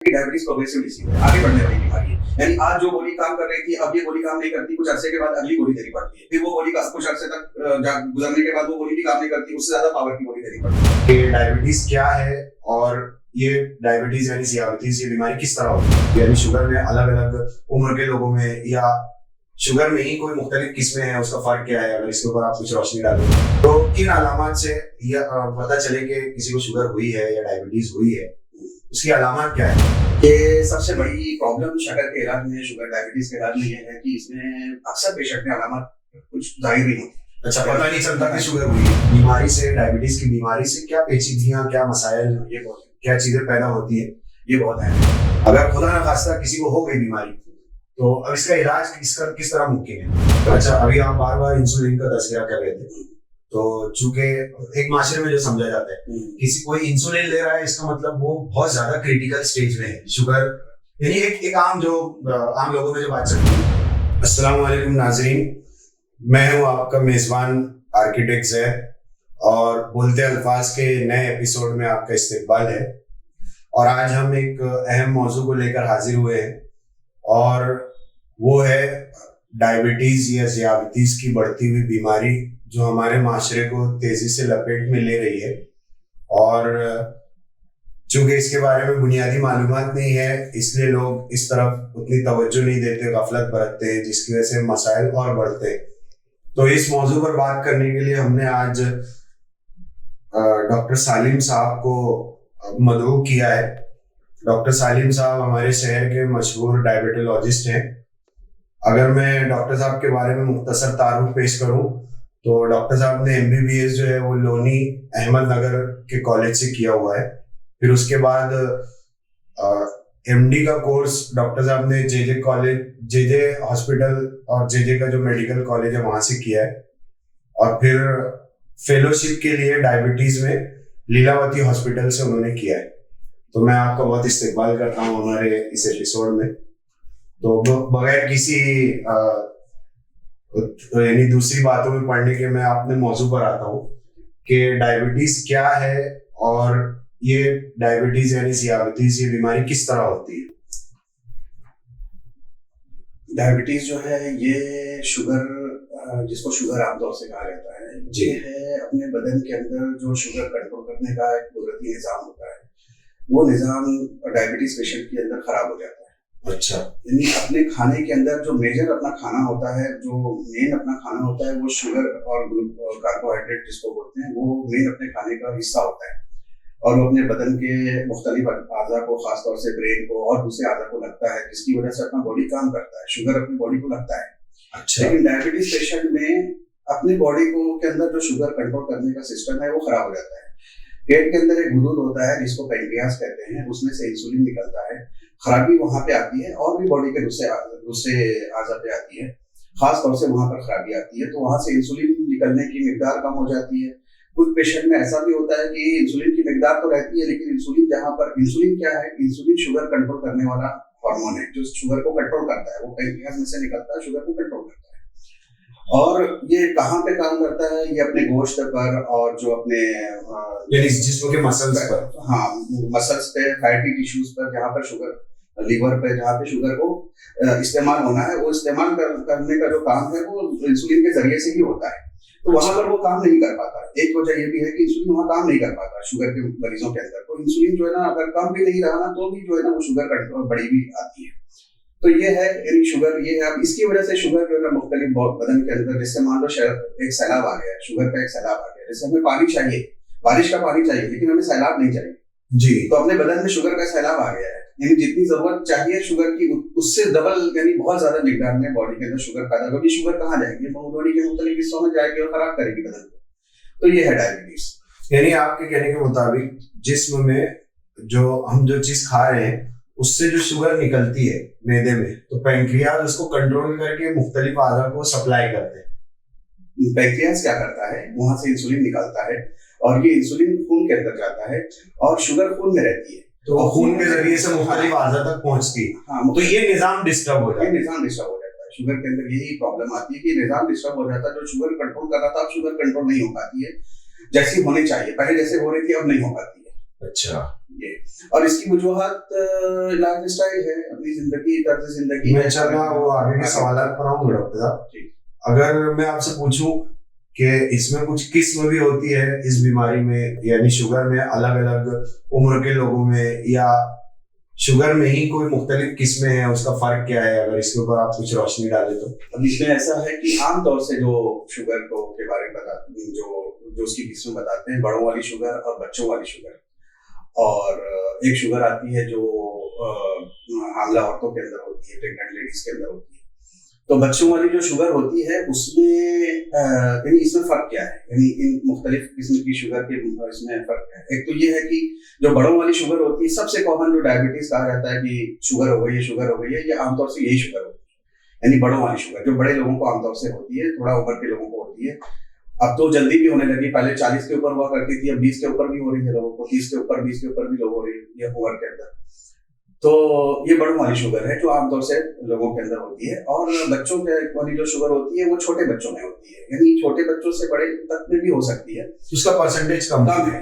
Diabetes progressive disease है, आगे बढ़ने वाली बीमारी है। यानी आज जो गोली काम कर रही थी, अब ये गोली काम नहीं करती, कुछ अरसे के बाद अगली गोली देनी पड़ती है, फिर वो गोली कुछ अरसे तक गुजरने के बाद वो गोली भी काम नहीं करती, उससे ज्यादा पावर की गोली देनी पड़ती है। कि डायबिटीज क्या है और ये डायबिटीज यानी सियाबतीस ये बीमारी किस तरह होती है, यानी शुगर में अलग अलग उम्र के लोगों में या शुगर में ही कोई मुख्तलिफ किस्में हैं, उसका फर्क क्या है, अगर इसके ऊपर आप कुछ रोशनी डालें तो किन अलामत से यह पता चले कि किसी को शुगर हुई है या डायबिटीज हुई है, उसकी अलामत क्या है? ये सबसे बड़ी प्रॉब्लम शुगर के इलाज में, शुगर डायबिटीज के इलाज में ये है कि इसमें अक्सर पेशेंट में अलामत कुछ जाहिर नहीं होती। अच्छा, पता नहीं चलता कि शुगर हुई है। बीमारी से, डायबिटीज की बीमारी से क्या पेचीदगियां, क्या मसाइल, ये बहुत क्या चीजें पैदा होती है? ये बहुत है। अगर खुदा न खास्ता किसी को हो गई बीमारी तो अब इसका इलाज किस तरह मुमकिन है? अच्छा, अभी आप बार बार इंसुलिन का तस्करा कर रहे थे, तो चूंकि एक माशरे में जो समझा जाता है किसी कोई इंसुलिन ले रहा है, इसका मतलब वो बहुत ज्यादा क्रिटिकल स्टेज में है शुगर, यानी एक आम लोगों में जो बात चलती है। अस्सलाम वालेकुम नाजरीन, मैं हूं आपका मेजबान आर्किटेक्ट ज़ैद और बोलते अल्फाज के नए एपिसोड में आपका इस्तकबाल है। और आज हम एक अहम मौजू को लेकर हाजिर हुए हैं और वो है डायबिटीज या ज़ियाबतीस की बढ़ती हुई बीमारी जो हमारे माशरे को तेजी से लपेट में ले रही है। और चूंकि इसके बारे में बुनियादी मालूमात नहीं है, इसलिए लोग इस तरफ उतनी तवज्जो नहीं देते, गफलत बरतते हैं, जिसकी वजह से मसाइल और बढ़ते हैं। तो इस मौजू पर बात करने के लिए हमने आज डॉक्टर सालिम साहब को मदऊ किया है। डॉक्टर सालिम साहब हमारे शहर के मशहूर डायबिटोलॉजिस्ट हैं। अगर मैं डॉक्टर साहब के बारे में मुख्तसर तारुफ पेश करूं तो डॉक्टर साहब ने MBBS जो है वो लोनी अहमदनगर के कॉलेज से किया हुआ है। फिर उसके बाद MD का कोर्स डॉक्टर साहब ने JJ हॉस्पिटल और JJ का जो मेडिकल कॉलेज है वहां से किया है। और फिर फेलोशिप के लिए डायबिटीज में लीलावती हॉस्पिटल से उन्होंने किया है। तो मैं आपका बहुत इस्तकबाल करता हूँ हमारे इस एपिसोड में। तो बगैर किसी यानी दूसरी बातों में पढ़ने के मैं अपने मौजू पर आता हूँ कि डायबिटीज क्या है और ये डायबिटीज यानी सियाबतीस ये बीमारी किस तरह होती है। डायबिटीज जो है ये शुगर, जिसको शुगर आमतौर से कहा जाता है, ये है अपने बदन के अंदर जो शुगर कंट्रोल करने का एक कुदरती निज़ाम होता है, वो निज़ाम डायबिटीज पेशेंट के अंदर खराब हो जाता है। अच्छा, यानी अपने खाने के अंदर जो मेजर अपना खाना होता है, जो मेन अपना खाना होता है, वो शुगर और कार्बोहाइड्रेट जिसको बोलते हैं, वो मेन अपने खाने का हिस्सा होता है। और वो अपने बदन के मुख्तलिफ आज़ा को, खासतौर से ब्रेन को और दूसरे आज़ा को लगता है, जिसकी वजह से अपना बॉडी काम करता है। शुगर अपनी बॉडी को लगता है। अच्छा। लेकिन डायबिटीज पेशेंट में अपनी बॉडी को के अंदर जो शुगर कंट्रोल करने का सिस्टम है वो खराब हो जाता है। पेट के अंदर एक गुदूद होता है जिसको पैंक्रियास कहते हैं, उसमें से इंसुलिन निकलता है, खराबी वहां पे आती है और भी बॉडी के दूसरे आज़ा पे आती है, खास तौर से वहां पर खराबी आती है, तो वहां से इंसुलिन निकलने की मिकदार कम हो जाती है। कुछ पेशेंट में ऐसा भी होता है कि इंसुलिन की मिकदार तो रहती है, लेकिन इंसुलिन क्या है, इंसुलिन शुगर कंट्रोल करने वाला हार्मोन है जो शुगर को कंट्रोल करता है, वो पैंक्रियास में से निकलता है, शुगर को कंट्रोल करता है। और ये कहाँ पे काम करता है, ये अपने गोश्त पर और जो अपने जिस्म के मसल्स पर, हाँ मसल्स पे, फैटी टिश्यूज पर, जहाँ पर शुगर, लीवर पे जहाँ पे शुगर को इस्तेमाल होना है, वो इस्तेमाल करने का जो काम है वो इंसुलिन के जरिए से ही होता है। तो वहां पर वो काम नहीं कर पाता। एक वजह ये भी है कि इंसुलिन वहाँ काम नहीं कर पाता शुगर के मरीजों के अंदर। तो इंसुलिन जो है ना, अगर कम भी नहीं रहा ना, तो भी जो है ना वो शुगर कंट्रोल बड़ी भी आती है। तो ये है यानी शुगर, ये है। अब इसकी वजह से शुगर जो है ना मुख्तलिफ बदन के अंदर, जैसे मान लो एक सैलाब आ गया, शुगर का एक सैलाब आ गया, जैसे हमें पानी चाहिए, बारिश का पानी चाहिए, लेकिन हमें सैलाब नहीं चाहिए जी, तो अपने बदन में शुगर का सैलाब आ गया है, यानी जितनी जरूरत चाहिए शुगर की उससे डबल, यानी बहुत ज्यादा मिकदार में बॉडी के अंदर शुगर पैदा होगी। शुगर कहाँ जाएगी, बॉडी के मुख्तलिफ हिस्सों में जाएगी और खराब करेगी बदन को। तो ये है डायबिटीज। यानी आपके कहने के मुताबिक जिस्म में जो चीज खा रहे हैं उससे जो शुगर निकलती है मैदे में, तो पैंक्रियाज उसको कंट्रोल करके मुख्तलिफ आज़ा को सप्लाई करते हैं। पैंक्रियाज क्या करता है, वहां से इंसुलिन निकलता है और ये इंसुलिन खून के अंदर जाता है और शुगर खून में रहती है, तो खून के जरिए से मुख्तलिफ आज़ा तक पहुंचती है। हाँ, तो ये निजाम डिस्टर्ब हो जाता है। निजाम डिस्टर्ब हो जाता है। शुगर के अंदर यही प्रॉब्लम आती है कि निजाम डिस्टर्ब हो जाता है। जो शुगर कंट्रोल कर रहा था, अब शुगर कंट्रोल नहीं हो पाती है जैसी होनी चाहिए, पहले जैसे हो रही थी अब नहीं हो पाती है। अच्छा, ये और इसकी वजूहत लाइफ स्टाइल है, अपनी जिंदगी, तर्ज जिंदगी। मैं इंशाल्लाह वो आगे के सवाल पर आऊंगा डॉक्टर साहब। अगर मैं आपसे पूछूं कि इसमें कुछ किस्म भी होती है इस बीमारी में, यानी शुगर में अलग अलग उम्र के लोगों में, या शुगर में ही कोई मुख्तलिफ किस्में हैं, उसका फर्क क्या है? अगर इसके ऊपर आप कुछ रोशनी डालें तो। अब इसमें ऐसा है कि आमतौर से जो शुगर को के बारे में बताते हैं, जो उसकी किस्में बताते हैं, बड़ों वाली शुगर और बच्चों वाली शुगर, और एक शुगर आती है जो हामला औरतों के अंदर होती है, प्रेग्नेंट लेडीज के अंदर होती है। तो बच्चों वाली जो शुगर होती है उसमें यानी इसमें फर्क क्या है, यानी इन मुख्तलिफ किस्म की शुगर के इसमें फर्क क्या है। एक तो ये है कि जो बड़ों वाली शुगर होती है, सबसे कॉमन जो डायबिटीज कहा जाता है कि शुगर हो गई है, शुगर हो गई है, ये आमतौर से यही शुगर होती है, यानी बड़ों वाली शुगर जो बड़े लोगों को आमतौर से होती है, थोड़ा उम्र के लोगों को होती है। अब तो जल्दी भी होने लगी, पहले 40 के ऊपर हुआ करती थी, अब 20 के ऊपर भी हो रही है लोगों को, 30 के ऊपर, 20 के ऊपर भी लोग हो रही है उम्र के अंदर। तो ये बड़ों वाली शुगर है जो आमतौर से लोगों के अंदर होती है। और बच्चों के वाली जो शुगर होती है वो छोटे बच्चों में होती है, यानी छोटे बच्चों से बड़े तक में भी हो सकती है। उसका परसेंटेज कम है,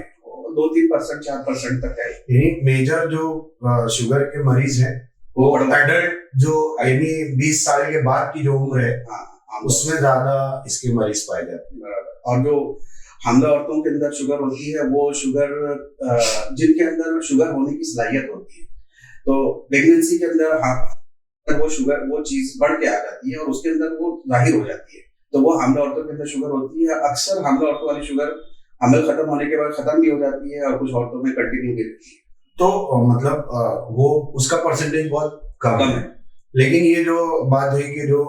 2-3%, 4% तक है। यानी मेजर जो शुगर के मरीज हैं वो एडल्ट जो यानी 20 साल के बाद की जो उम्र है, उसमें ज्यादा इसके मरीज पाए जाते हैं। और जो हामला औरतों के अंदर शुगर होती है, वो शुगर जिनके अंदर शुगर होने की सलाहियत होती है, तो प्रेगनेंसी के अंदर वो शुगर, वो चीज बढ़ के आ जाती है और उसके अंदर वो जाहिर हो जाती है, तो वो हामला औरतों के अंदर शुगर होती है। अक्सर हामला औरतों वाली शुगर हमल खत्म होने के बाद खत्म भी हो जाती है और कुछ औरतों में कंटिन्यू भी रहती है। तो मतलब वो उसका परसेंटेज बहुत कम है। लेकिन ये जो बात है कि जो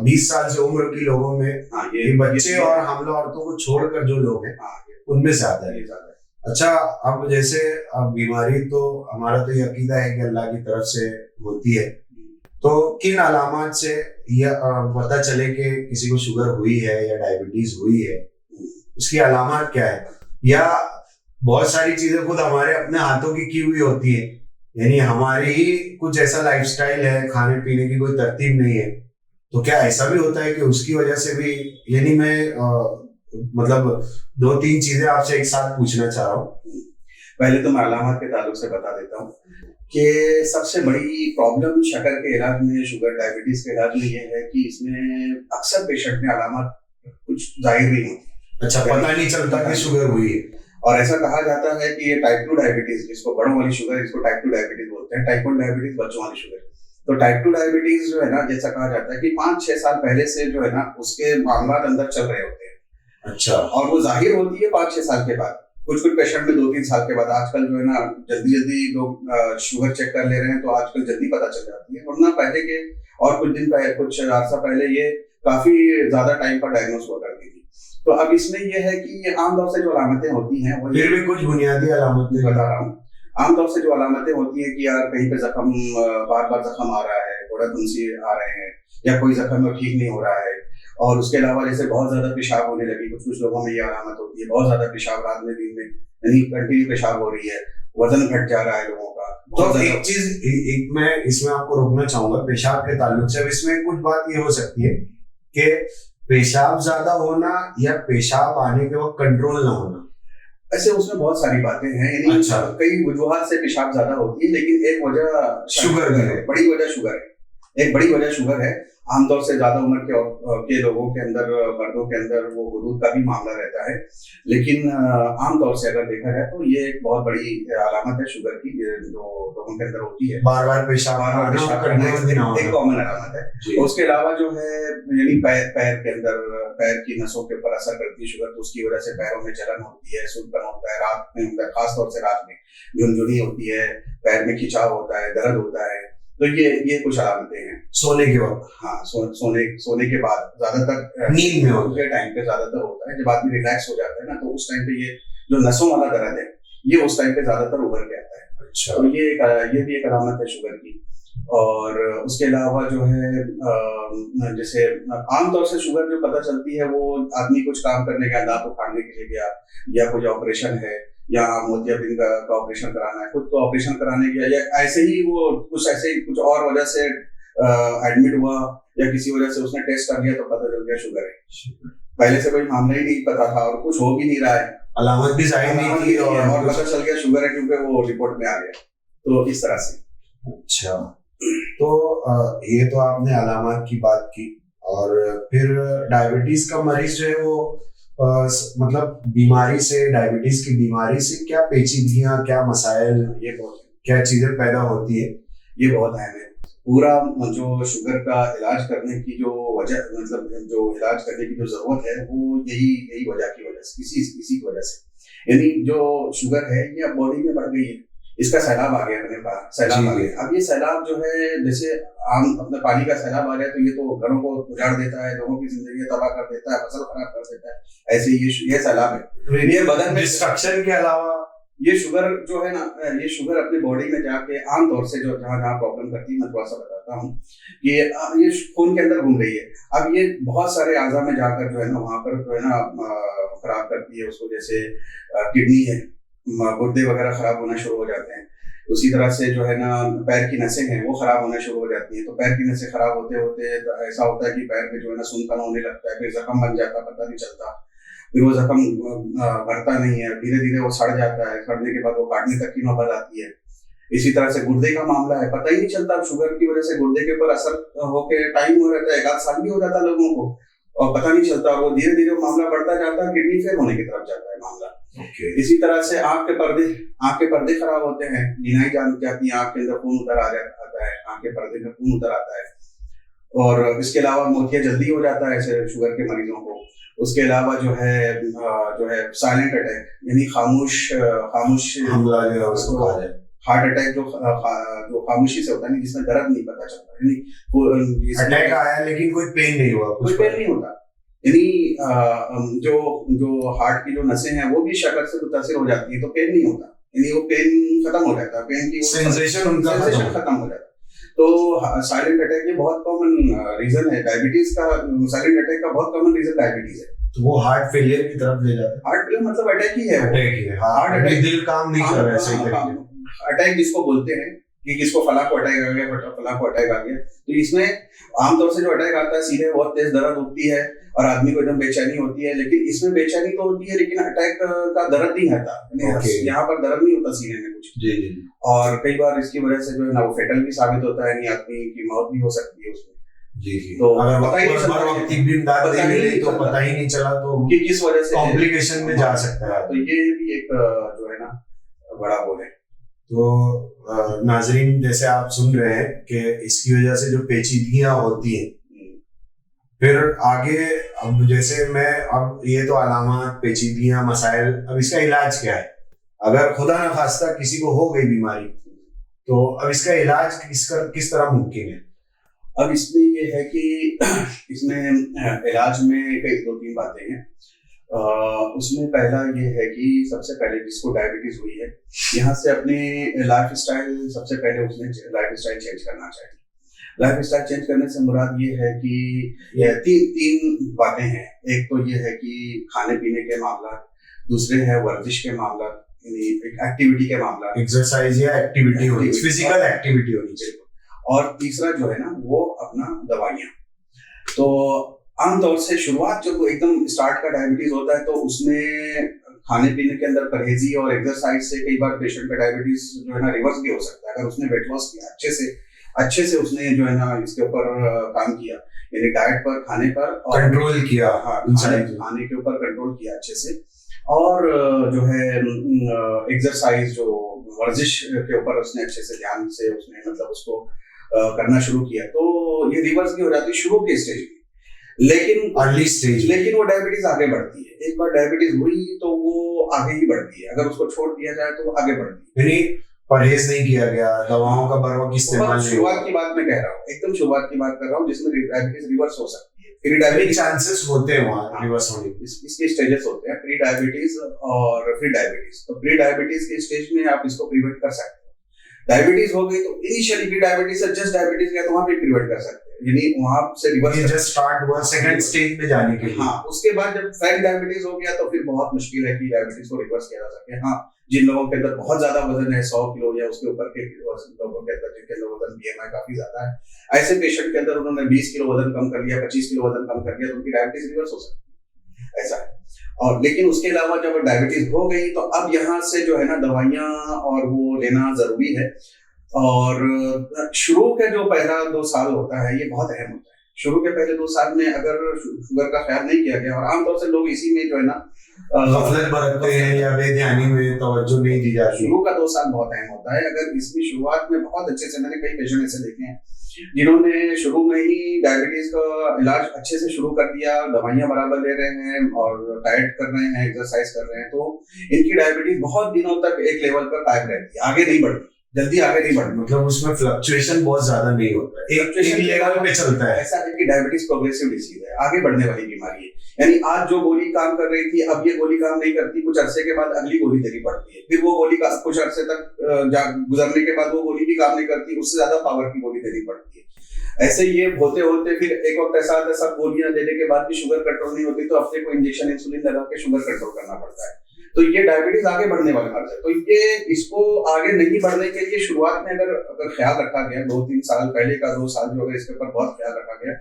20 साल से उम्र के लोगों में, ये बच्चे और हामला औरतों को छोड़कर जो लोग हैं उनमें ज्यादा है। अच्छा, अब जैसे अब बीमारी तो हमारा तो ये अकीदा है कि अल्लाह की तरफ से होती है, तो किन अलामात से यह पता चले कि किसी को शुगर हुई है या डायबिटीज हुई है, उसकी अलामात क्या है? या बहुत सारी चीजें खुद हमारे अपने हाथों की हुई होती है, यानी हमारी ही कुछ ऐसा लाइफस्टाइल है, खाने पीने की कोई तरतीब नहीं है, तो क्या ऐसा भी होता है कि उसकी वजह से भी? यानी मैं मतलब 2-3 चीजें आपसे एक साथ पूछना चाह रहा हूँ। पहले तो मैं अलामत के ताल्लुक से बता देता हूँ कि सबसे बड़ी प्रॉब्लम शक्कर के इलाज में, शुगर डायबिटीज के इलाज में ये है कि इसमें अक्सर पेशेंट में अलामत कुछ जाहिर नहीं होती। अच्छा, पता नहीं चलता कि शुगर हुई है। और ऐसा कहा जाता है कि ये टाइप 2 डायबिटीज, जिसको बड़ों वाली शुगर, इसको टाइप 2 डायबिटीज बोलते हैं, टाइप 1 डायबिटीज बच्चों वाली शुगर। तो टाइप 2 डायबिटीज जो है ना, जैसा कहा जाता है कि 5-6 साल पहले से जो है ना उसके मामला अंदर चल रहे होते हैं। अच्छा। और वो जाहिर होती है 5-6 साल के बाद, कुछ पेशेंट में 2-3 साल के बाद। आजकल जो है ना जल्दी लोग शुगर चेक कर ले रहे हैं, तो आजकल जल्दी पता चल जाती है, वरना पहले के और कुछ दिन पहले, कुछ अर्सा पहले ये काफी ज्यादा टाइम पर डायग्नोस हुआ करती थी। तो अब इसमें ये है कि आमतौर से जो अलामतें होती हैं, वो फिर भी कुछ बुनियादी अलामतें बता रहा हूँ। आमतौर से जो अलामतें होती है कि यार कहीं पे जख्म, बार जख्म आ रहा है, थोड़ा फुंसी आ रहे हैं, या कोई जख्म ठीक नहीं हो रहा है, और उसके अलावा जैसे बहुत ज्यादा पेशाब होने लगी, कुछ लोगों में ये अलामत होती है, बहुत ज्यादा पेशाब रात में, दिन में, यानी कंटिन्यू पेशाब हो रही है, वजन घट जा रहा है लोगों का। तो एक चीज मैं इसमें आपको रोकना चाहूंगा पेशाब के ताल्लुक से। इसमें कुछ बात ये हो सकती है कि पेशाब ज्यादा होना या पेशाब आने के वक्त कंट्रोल ना होना, ऐसे उसमें बहुत सारी बातें हैं, यानी अच्छा, कई वजूहात से पेशाब ज्यादा होती है, लेकिन एक वजह शुगर है, बड़ी वजह शुगर है, एक बड़ी वजह शुगर है। आमतौर से ज्यादा उम्र के लोगों के अंदर, मर्दों के अंदर वो हुदूद का भी मामला रहता है, लेकिन आमतौर से अगर देखा जाए तो ये एक बहुत बड़ी अलामत है शुगर की, जो लोगों के अंदर होती है। बार पेशाब करना एक कॉमन अलामत है। उसके अलावा जो है, यानी पैर के अंदर, पैर की नसों के ऊपर असर करती है शुगर, तो उसकी वजह से पैरों में जलन होती है, सूजन होता है, रात में होता है, खासतौर से रात में झुनझुनी होती है, पैर में खिंचाव होता है, दर्द होता है। तो ये कुछ अलामतें हैं सोने के वक्त। हाँ, सोने के बाद ज्यादातर नींद में होता है, टाइम पे ज्यादातर होता है, जब आदमी रिलैक्स हो जाता है ना, तो उस टाइम पे ये जो नसों वाला दर्द है, ये उस टाइम पे ज्यादातर उभर के आता है। अच्छा। तो ये भी एक अलामत है शुगर की। और उसके अलावा जो है, जैसे आमतौर से शुगर जो पता चलती है, वो आदमी कुछ काम करने का, दांत उखाड़ने के लिए गया, या कोई ऑपरेशन है, या मोतियाबिंद का ऑपरेशन कराना है, खुद को ऑपरेशन कराने गया, या ऐसे ही वो कुछ और वजह से एडमिट हुआ, या किसी वजह से उसने टेस्ट कर लिया तो पता चल गया शुगर है। पहले से कोई मामला ही नहीं पता था और कुछ हो भी नहीं रहा है, अलामत भी जाहिर नहीं थी और पता चल गया शुगर है क्योंकि वो रिपोर्ट में आ गया, तो इस तरह से। अच्छा, तो ये तो आपने अलामत की बात की, और फिर डायबिटीज का मरीज जो है वो मतलब बीमारी से, डायबिटीज की बीमारी से क्या पेचीदगियां, क्या मसाइल, ये बहुत क्या चीजें पैदा होती है? ये बहुत अहम है। पूरा जो शुगर का इलाज करने की जो वजह, मतलब जो इलाज करने की जो जरूरत है, वो यही वजह की वजह से, इसी की वजह से, यानी जो शुगर है ये अब बॉडी में बढ़ गई है, इसका सैलाब आ गया अपने पास, सैलाब आ गया। अब ये सैलाब जो है, जैसे आम अपने पानी का सैलाब आ गया तो ये तो घरों को उजाड़ देता है, लोगों की जिंदगी तबाह कर देता है, फसल खराब कर देता है, ऐसे ये सैलाब है। ये बदन में डिस्ट्रक्शन के अलावा ये शुगर जो है ना, ये शुगर अपनी बॉडी में जाके आमतौर से जो जहाँ जहाँ प्रॉब्लम करती है, मैं थोड़ा सा बताता हूँ कि ये खून के अंदर घूम रही है। अब ये बहुत सारे आज़ा में जाकर जो है ना, वहाँ पर जो है ना खराब करती है उसको, जैसे किडनी है, गुर्दे वगैरह खराब होना शुरू हो जाते हैं। उसी तरह से जो है ना पैर की नसें हैं वो खराब होना शुरू हो जाती हैं। तो पैर की नसें खराब होते होते तो ऐसा होता है कि पैर में जो है ना सुनपन होने लगता है, फिर जख्म बन जाता है, पता नहीं चलता, फिर वो जख्म भरता नहीं है, धीरे धीरे वो सड़ जाता है, सड़ने के बाद वो काटने तक की नौबत आती है। इसी तरह से गुर्दे का मामला है, पता ही नहीं चलता शुगर की वजह से गुर्दे के ऊपर असर होके टाइम हो रहता है, 1 आध साल भी हो जाता है लोगों को और पता नहीं चलता, वो धीरे धीरे मामला बढ़ता जाता है, किडनी फेल होने की तरफ जाता है मामला। इसी तरह से आंख के पर्दे खराब होते हैं, नींद जान जाती है, आंख के अंदर खून उतर आता है, आंख के पर्दे में खून उतर आता है। और इसके अलावा मोतिया जल्दी हो जाता है ऐसे शुगर के मरीजों को। उसके अलावा जो है साइलेंट अटैक, यानी खामोश हमला जो है उसको कहा जाए, हार्ट अटैक जो खामोशी से होता है, जिसमें दर्द नहीं पता चलता, यानी अटैक आया लेकिन कोई पेन नहीं हुआ, कोई पेन नहीं होता, यानी जो हार्ट की जो नसें हैं वो भी शक्कर से मुतासिर हो जाती है, तो पेन नहीं होता, यानी वो पेन खत्म हो जाता है, पेन की सेंसेशन उनका खत्म हो जाता है। तो साइलेंट अटैक ये बहुत कॉमन रीजन है डायबिटीज का, साइलेंट अटैक का बहुत कॉमन रीजन डायबिटीज है। तो वो हार्ट फेलियर की तरफ ले जाता है। हार्ट फेलियर मतलब अटैक ही है, हार्ट अटैक, दिल काम नहीं कर रहा है सही तरीके। अटैक जिसको बोलते हैं कि किसको फला को अटैक आ गया, फला को अटैक आ गया, तो इसमें आमतौर से जो अटैक आता है सीधे बहुत तेज दर्द होती है और आदमी को एकदम बेचैनी होती है, लेकिन इसमें बेचैनी तो होती है लेकिन अटैक का दर्द नहीं आता, यहाँ पर दर्द नहीं होता सीने में कुछ। जी। और कई बार इसकी वजह से जो है ना वो फेटल भी साबित होता है, यानी आदमी की मौत भी हो सकती है उसमें। जी। तो अगर पता ही नहीं चला तो कि किस वजह से कॉम्प्लिकेशन में जा सकता है, तो ये भी एक जो है ना बड़ा बोल है। तो नाजरीन, जैसे आप सुन रहे हैं कि इसकी वजह से जो पेचीदगियां होती हैं, फिर आगे अब जैसे अब ये तो अलामत, पेचीदगियां, मसाइल, अब इसका इलाज क्या है? अगर खुदा न खास्ता किसी को हो गई बीमारी, तो अब इसका इलाज किस तरह मुमकिन है? अब इसमें ये है कि इसमें इलाज में कई 2-3 बातें हैं। उसमें पहला ये है कि सबसे पहले जिसको डायबिटीज हुई है, यहाँ से अपने लाइफ स्टाइल सबसे पहले उसने लाइफ स्टाइल चेंज करना चाहिए। लाइफ स्टाइल चेंज करने से मुराद ये है कि तीन बातें हैं। एक तो ये है कि खाने पीने के मामला, दूसरे है वर्जिश के मामला, यानी एक्टिविटी के मामला, एक्सरसाइज या एक्टिविटी होनी, फिजिकल एक्टिविटी होनी चाहिए, और तीसरा जो है ना वो अपना दवाइयाँ। तो आमतौर से शुरुआत जब एकदम स्टार्ट का डायबिटीज होता है तो उसमें खाने पीने के अंदर परहेजी और एक्सरसाइज से कई बार पेशेंट का डायबिटीज जो है ना रिवर्स भी हो सकता है। अगर उसने वेट लॉस किया अच्छे से उसने जो है ना इसके ऊपर काम किया, यानी डाइट पर, खाने पर कंट्रोल किया, खाने के ऊपर कंट्रोल किया अच्छे से, और जो है एक्सरसाइज जो वर्जिश के ऊपर उसने अच्छे से ध्यान से उसने मतलब उसको करना शुरू किया, तो ये रिवर्स भी हो जाती है शुरू के स्टेज में। लेकिन वो डायबिटीज आगे बढ़ती है। एक बार डायबिटीज हुई तो वो आगे ही बढ़ती है, अगर उसको छोड़ दिया जाए तो वो आगे बढ़ती है। परहेज नहीं किया गया, दवाओं का बर वक्त इस्तेमाल, शुरुआत की बात मैं कह रहा हूँ, एकदम शुरुआत की बात कर रहा हूँ जिसमें डायबिटीज रिवर्स हो सकती है। प्री डायबिटीज चांसेस होते हैं वहाँ रिवर्स होने के, इसके स्टेजेस होते हैं, प्री डायबिटीज और प्री डायबिटीज। तो प्री डायबिटीज के स्टेज में आप इसको प्रिवेंट कर सकते हो। डायबिटीज हो गई तो इनिशियली प्री डायबिटीज से जस्ट डायबिटीज गया तो वहाँ पे प्रिवेंट कर सकते हैं, यानी वहाँ से रिवर्स जस्ट स्टार्ट हुआ सेकंड स्टेज में जाने के लिए। हाँ, उसके बाद जब फैट डायबिटीज हो गया तो फिर बहुत मुश्किल है कि डायबिटीज को रिवर्स किया जा सके। हाँ, जिन लोगों के अंदर बहुत ज्यादा वजन है, 100 किलो या उसके ऊपर के लोगों के अंदर जिनके अंदर वजन BMI काफी ज्यादा है, ऐसे पेशेंट के अंदर उन्होंने 20 किलो वजन कम कर लिया, 25 किलो वजन कम कर लिया, तो उनकी डायबिटीज रिवर्स हो सकती है, ऐसा है। और लेकिन उसके अलावा जब डायबिटीज हो गई तो अब यहाँ से जो है ना दवाइयाँ और वो लेना जरूरी है। और शुरू के जो पहला 2 साल होता है ये बहुत अहम होता है। शुरू के पहले 2 साल में अगर शुगर का ख्याल नहीं किया गया, और आमतौर से लोग इसी में जो है ना गफलत बरतते हैं या बेध्यानी में तवज्जो नहीं दी जाती। शुरू का 2 साल बहुत अहम होता है। अगर इसकी शुरुआत में बहुत अच्छे से, मैंने कई पेशेंट ऐसे देखे हैं जिन्होंने शुरू में ही डायबिटीज का इलाज अच्छे से शुरू कर दिया, दवाइयां बराबर ले रहे हैं और डाइट कर रहे हैं, एक्सरसाइज कर रहे हैं, तो इनकी डायबिटीज बहुत दिनों तक एक लेवल पर कायम रहती है, आगे नहीं बढ़ती, जल्दी आगे नहीं बढ़ती। मतलब उसमें फ्लक्चुएशन बहुत ज्यादा नहीं होता है, एक लेवल पे चलता है। ऐसा है कि डायबिटीज प्रोग्रेसिव डिसीज है, आगे बढ़ने वाली बीमारी है। यानी आज जो गोली काम कर रही थी अब ये गोली काम नहीं करती, कुछ अरसे के बाद अगली गोली देनी पड़ती है, फिर वो गोली का कुछ अरसे तक गुजरने के बाद वो गोली भी काम नहीं करती, उससे ज्यादा पावर की गोली देनी पड़ती है। ऐसे ये होते होते फिर एक वक्त ऐसा आता है सब गोलियां लेने के बाद भी शुगर कंट्रोल नहीं होती, तो अपने को इंजेक्शन इंसुलिन लगा के शुगर कंट्रोल करना पड़ता है। तो ये डायबिटीज आगे बढ़ने वाला मर्ज है। तो ये इसको आगे नहीं बढ़ने के लिए शुरुआत में अगर ख्याल रखा गया, 2-3 साल पहले का 2 साल जो अगर इसके ऊपर बहुत ख्याल रखा गया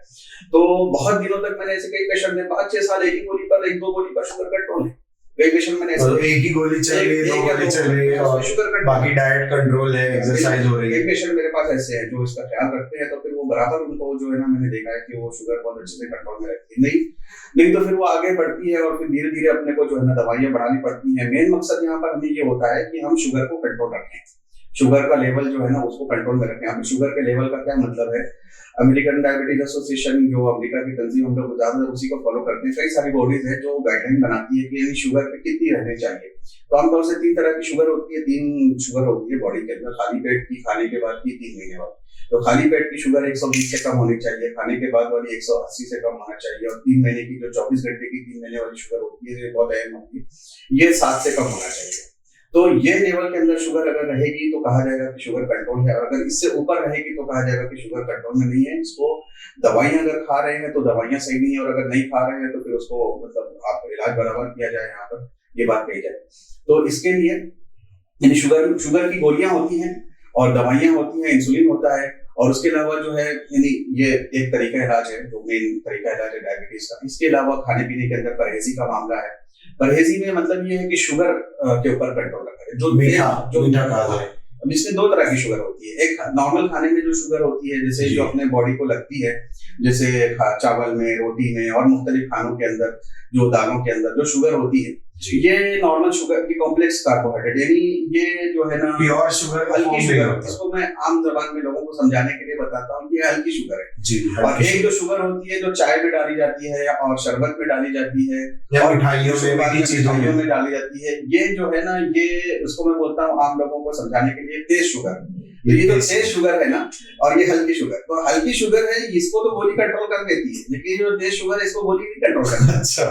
तो बहुत दिनों तक मैंने ऐसे कई पेशेंट ने 5-6 साल एक ही गोली पर, 1-2 गोली पर शुगर कंट्रोल है। कई पेशेंट मैंने ऐसे एक ही गोली चल रही है, 2 गोली चल रही है और शुगर कंट्रोल, बाकी डाइट कंट्रोल है, एक्सरसाइज हो रही है। कई पेशेंट मेरे पास ऐसे हैं जो इसका ख्याल रखते हैं, तो फिर वो बराबर उनको जो है ना मैंने देखा है कि वो शुगर बहुत अच्छे से कंट्रोल में रहती है। नहीं तो फिर वो आगे बढ़ती है और फिर धीरे धीरे अपने को जो है ना दवाइयां बढ़ानी पड़ती है। मेन मकसद यहाँ पर हमें ये होता है कि हम शुगर को कंट्रोल रखें, शुगर का लेवल जो है ना उसको कंट्रोल में रखें। अब शुगर के लेवल का क्या मतलब है, अमेरिकन डायबिटीज एसोसिएशन जो अमेरिका की तंजीम, हम लोग ज्यादातर उसी को फॉलो करते हैं। कई सारी बॉडीज है जो गाइडलाइन बनाती है कि यानी शुगर पे कितनी रहनी चाहिए। तो आमतौर से 3 तरह की शुगर होती है, 3 शुगर होती है बॉडी के अंदर, खाली पेट की, खाने के बाद की, 3 महीने बाद। तो खाली पेट की शुगर 120 से कम होनी चाहिए, खाने के बाद वाली 180 से कम होना चाहिए, और 3 महीने की जो 24 घंटे की 3 महीने वाली शुगर होती है, ये बहुत अहम होती है, ये 7 से कम होना चाहिए। तो ये लेवल के अंदर शुगर अगर रहेगी तो कहा जाएगा कि शुगर कंट्रोल है, और अगर इससे ऊपर रहेगी तो कहा जाएगा कि शुगर कंट्रोल में नहीं है। इसको दवाइयां अगर खा रहे हैं तो दवाइयां सही नहीं है, और अगर नहीं खा रहे हैं तो फिर उसको मतलब आप इलाज बराबर किया जाए, यहाँ पर ये बात कही जाए। तो इसके लिए यानी शुगर की गोलियां होती हैं और दवाइयां होती हैं, इंसुलिन होता है, और उसके अलावा जो है यानी ये एक तरीका इलाज है, जो मेन तरीका इलाज है डायबिटीज का। इसके अलावा खाने पीने के अंदर परहेजी का मामला है। परहेजी में मतलब ये है कि शुगर के ऊपर कंट्रोल रखा है, जो मीठा कहा जाए। अब इसमें 2 तरह की शुगर होती है, एक नॉर्मल खाने में जो शुगर होती है, जैसे जो अपने बॉडी को लगती है, जैसे चावल में, रोटी में और मुख्तलिफ खानों के अंदर, जो दालों के अंदर जो शुगर होती है, ये नॉर्मल शुगर की कॉम्प्लेक्स कार्बोहाइड्रेट, यानी ये जो है ना प्योर शुगर, हल्की शुगर। इसको मैं आम जबान में लोगों को समझाने के लिए बताता हूँ कि ये हल्की शुगर है जी। और एक जो शुगर होती है जो चाय में डाली जाती है और शरबत में डाली जाती है या और मिठाइयों में डाली जाती है, ये जो है ना, ये उसको मैं बोलता हूँ आम लोगों को समझाने के लिए तेज शुगर। तो ये जो तेज शुगर है ना, और ये हल्की शुगर, तो हल्की शुगर है, इसको तो गोली कंट्रोल कर देती है, लेकिन जो तेज शुगर है इसको गोली नहीं कंट्रोल करती। अच्छा,